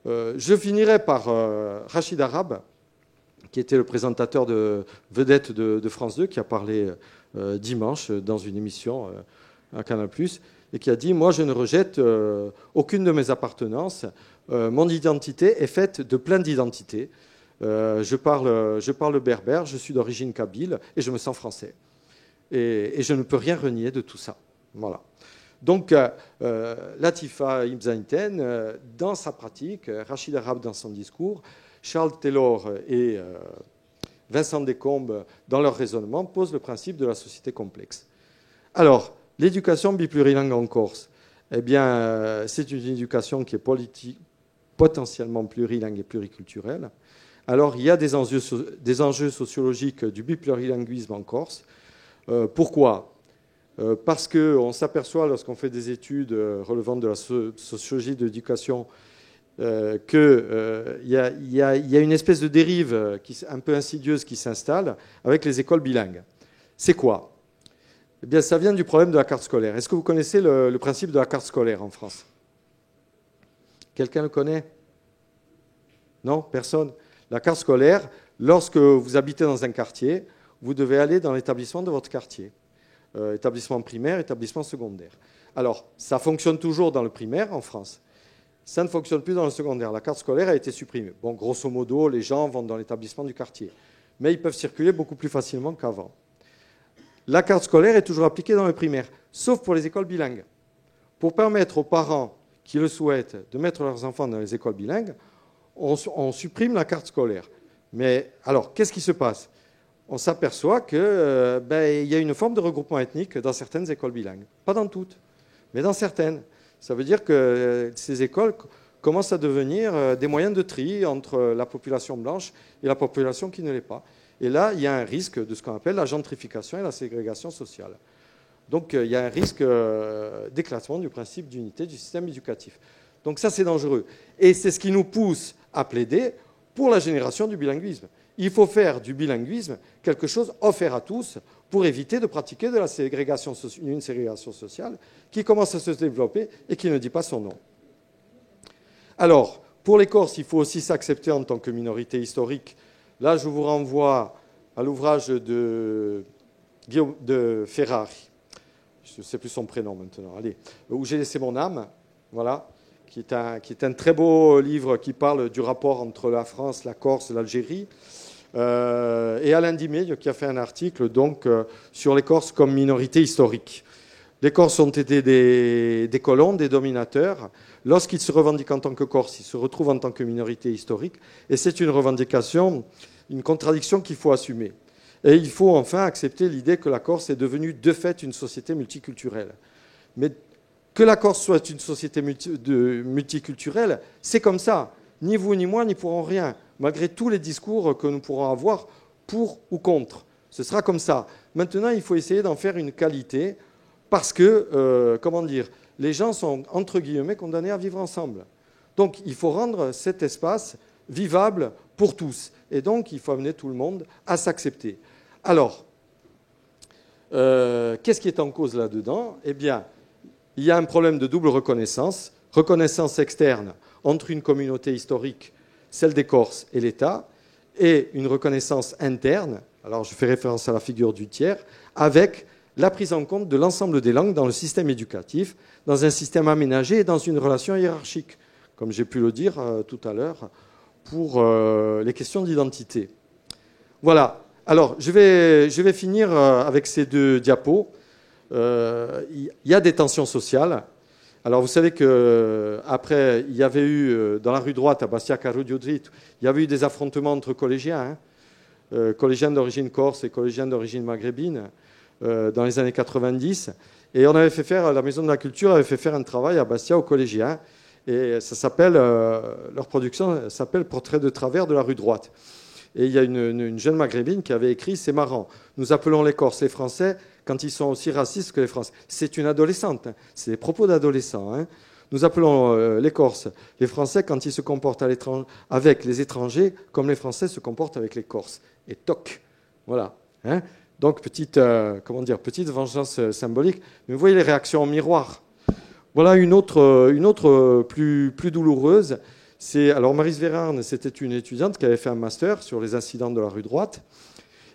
je finirai par Rachid Arabe, qui était le présentateur de vedette de France 2, qui a parlé dimanche dans une émission à Canal+, et qui a dit « Moi, je ne rejette aucune de mes appartenances. Mon identité est faite de plein d'identités. Je parle berbère, je suis d'origine kabyle et je me sens français. Et je ne peux rien renier de tout ça. » Voilà. Donc, Latifa Ibn Zaïten, dans sa pratique, Rachid Arabe dans son discours, Charles Taylor et Vincent Descombes, dans leur raisonnement, posent le principe de la société complexe. Alors, l'éducation biplurilingue en Corse, eh bien, c'est une éducation qui est potentiellement plurilingue et pluriculturelle. Alors, il y a des enjeux sociologiques du biplurilinguisme en Corse. Pourquoi ? Parce qu'on s'aperçoit, lorsqu'on fait des études relevant de la sociologie de l'éducation, qu'il y a une espèce de dérive un peu insidieuse qui s'installe avec les écoles bilingues. C'est quoi ? Eh bien, ça vient du problème de la carte scolaire. Est-ce que vous connaissez le principe de la carte scolaire en France ? Quelqu'un le connaît ? Non ? Personne ? La carte scolaire, lorsque vous habitez dans un quartier, vous devez aller dans l'établissement de votre quartier. Établissement primaire, établissement secondaire. Alors, ça fonctionne toujours dans le primaire en France. Ça ne fonctionne plus dans le secondaire. La carte scolaire a été supprimée. Bon, grosso modo, les gens vont dans l'établissement du quartier. Mais ils peuvent circuler beaucoup plus facilement qu'avant. La carte scolaire est toujours appliquée dans le primaire, sauf pour les écoles bilingues. Pour permettre aux parents qui le souhaitent de mettre leurs enfants dans les écoles bilingues, on supprime la carte scolaire. Mais alors, qu'est-ce qui se passe? On s'aperçoit qu'il y a une forme de regroupement ethnique dans certaines écoles bilingues. Pas dans toutes, mais dans certaines. Ça veut dire que ces écoles commencent à devenir des moyens de tri entre la population blanche et la population qui ne l'est pas. Et là, il y a un risque de ce qu'on appelle la gentrification et la ségrégation sociale. Donc, il y a un risque d'éclatement du principe d'unité du système éducatif. Donc ça, c'est dangereux. Et c'est ce qui nous pousse à plaider pour la génération du bilinguisme. Il faut faire du bilinguisme quelque chose offert à tous pour éviter de pratiquer de la ségrégation, une ségrégation sociale qui commence à se développer et qui ne dit pas son nom. Alors, pour les Corses, il faut aussi s'accepter en tant que minorité historique. Là, je vous renvoie à l'ouvrage de Ferrari. Je ne sais plus son prénom maintenant. Allez, Où j'ai laissé mon âme, voilà, qui est un très beau livre qui parle du rapport entre la France, la Corse, l'Algérie. Et Alain Dimet, qui a fait un article donc, sur les Corses comme minorité historique. Les Corses ont été des colons, des dominateurs. Lorsqu'ils se revendiquent en tant que Corses, ils se retrouvent en tant que minorité historique. Et c'est une revendication, une contradiction qu'il faut assumer. Et il faut enfin accepter l'idée que la Corse est devenue de fait une société multiculturelle. Mais que la Corse soit une société multiculturelle, c'est comme ça. Ni vous ni moi n'y pourrons rien, malgré tous les discours que nous pourrons avoir pour ou contre. Ce sera comme ça. Maintenant, il faut essayer d'en faire une qualité parce que, les gens sont, entre guillemets, condamnés à vivre ensemble. Donc, il faut rendre cet espace vivable pour tous. Et donc, il faut amener tout le monde à s'accepter. Alors, qu'est-ce qui est en cause là-dedans? Eh bien, il y a un problème de double reconnaissance. Reconnaissance externe entre une communauté historique, celle des Corses, et l'État, et une reconnaissance interne, alors je fais référence à la figure du tiers, avec la prise en compte de l'ensemble des langues dans le système éducatif, dans un système aménagé et dans une relation hiérarchique, comme j'ai pu le dire tout à l'heure, pour les questions d'identité. Voilà. Alors, je vais finir avec ces deux diapos. Il y a des tensions sociales. Alors, vous savez qu'après, il y avait eu, dans la rue droite, à Bastia Carudio-Drit, il y avait eu des affrontements entre collégiens, collégiens d'origine corse et collégiens d'origine maghrébine, dans les années 90. Et on avait fait faire, la Maison de la Culture avait fait faire un travail à Bastia aux collégiens. Et ça s'appelle, leur production s'appelle Portrait de travers de la rue droite. Et il y a une jeune maghrébine qui avait écrit « C'est marrant, nous appelons les Corses les Français quand ils sont aussi racistes que les Français. » C'est une adolescente, hein. C'est des propos d'adolescents. Hein. Nous appelons les Corses les Français quand ils se comportent avec les étrangers comme les Français se comportent avec les Corses. Et toc, voilà. Hein. Donc petite vengeance symbolique. Mais vous voyez les réactions en miroir. Voilà une autre plus douloureuse. Alors Maryse Vérarne, c'était une étudiante qui avait fait un master sur les incidents de la rue droite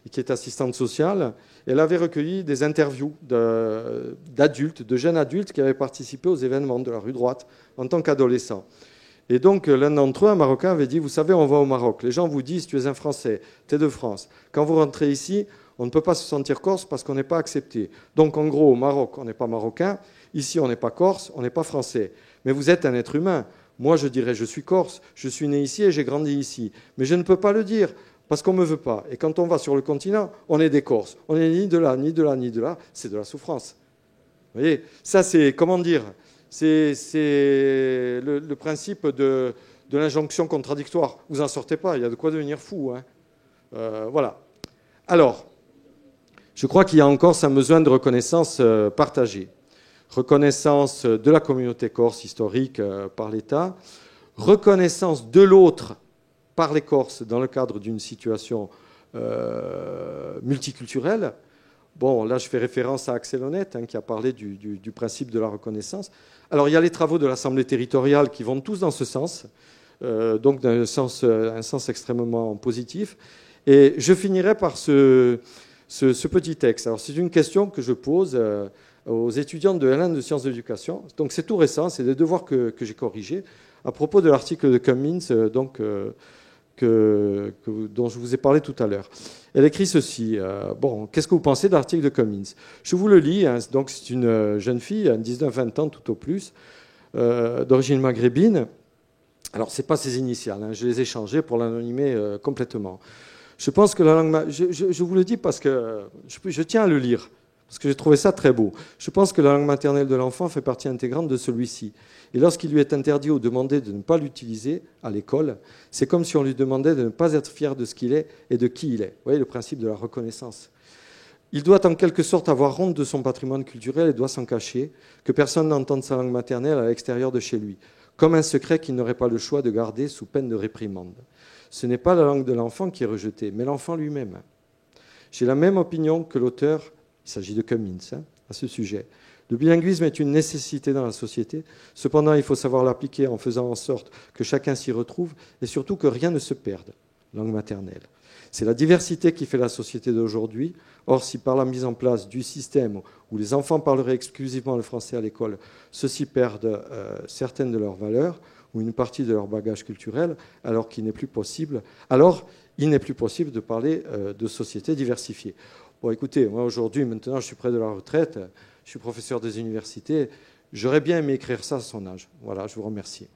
et qui est assistante sociale. Elle avait recueilli des interviews d'adultes, de jeunes adultes qui avaient participé aux événements de la rue droite en tant qu'adolescents. Et donc l'un d'entre eux, un Marocain, avait dit « Vous savez, on va au Maroc. Les gens vous disent « Tu es un Français, tu es de France. Quand vous rentrez ici, on ne peut pas se sentir corse parce qu'on n'est pas accepté. Donc en gros, au Maroc, on n'est pas marocain. Ici, on n'est pas corse, on n'est pas français. Mais vous êtes un être humain. Moi, je dirais, je suis corse, je suis né ici et j'ai grandi ici. Mais je ne peux pas le dire parce qu'on ne me veut pas. Et quand on va sur le continent, on est des Corses. On n'est ni de là, ni de là, ni de là. C'est de la souffrance. Vous voyez, ça, c'est, comment dire, c'est le principe de l'injonction contradictoire. Vous n'en sortez pas, il y a de quoi devenir fou. Hein. Voilà. Alors, je crois qu'il y a encore un besoin de reconnaissance partagée. Reconnaissance de la communauté corse historique par l'État, reconnaissance de l'autre par les Corses dans le cadre d'une situation multiculturelle. Bon, là, je fais référence à Axel Honneth, hein, qui a parlé du principe de la reconnaissance. Alors, il y a les travaux de l'Assemblée territoriale qui vont tous dans ce sens, donc dans un sens extrêmement positif. Et je finirai par ce petit texte. Alors, c'est une question que je pose aux étudiants de L1 de sciences de l'éducation. Donc c'est tout récent, c'est des devoirs que j'ai corrigés à propos de l'article de Cummins dont je vous ai parlé tout à l'heure. Elle écrit ceci. Qu'est-ce que vous pensez de l'article de Cummins? Je vous le lis. Hein, donc c'est une jeune fille, 19-20 ans tout au plus. d'origine maghrébine. Alors, ce n'est pas ses initiales, hein, je les ai changées pour l'anonymer complètement. Je pense que la langue... Je vous le dis parce que je tiens à le lire, parce que j'ai trouvé ça très beau. Je pense que la langue maternelle de l'enfant fait partie intégrante de celui-ci. Et lorsqu'il lui est interdit ou demandé de ne pas l'utiliser à l'école, c'est comme si on lui demandait de ne pas être fier de ce qu'il est et de qui il est. Vous voyez le principe de la reconnaissance. Il doit en quelque sorte avoir honte de son patrimoine culturel et doit s'en cacher, que personne n'entende sa langue maternelle à l'extérieur de chez lui, comme un secret qu'il n'aurait pas le choix de garder sous peine de réprimande. Ce n'est pas la langue de l'enfant qui est rejetée, mais l'enfant lui-même. J'ai la même opinion que l'auteur, il s'agit de Cummins, à ce sujet. Le bilinguisme est une nécessité dans la société, cependant il faut savoir l'appliquer en faisant en sorte que chacun s'y retrouve et surtout que rien ne se perde, langue maternelle. C'est la diversité qui fait la société d'aujourd'hui. Or, si par la mise en place du système où les enfants parleraient exclusivement le français à l'école, ceux-ci perdent certaines de leurs valeurs ou une partie de leur bagage culturel, alors il n'est plus possible de parler de société diversifiée. Bon, écoutez, moi aujourd'hui, maintenant, je suis près de la retraite, je suis professeur des universités, j'aurais bien aimé écrire ça à son âge. Voilà, je vous remercie.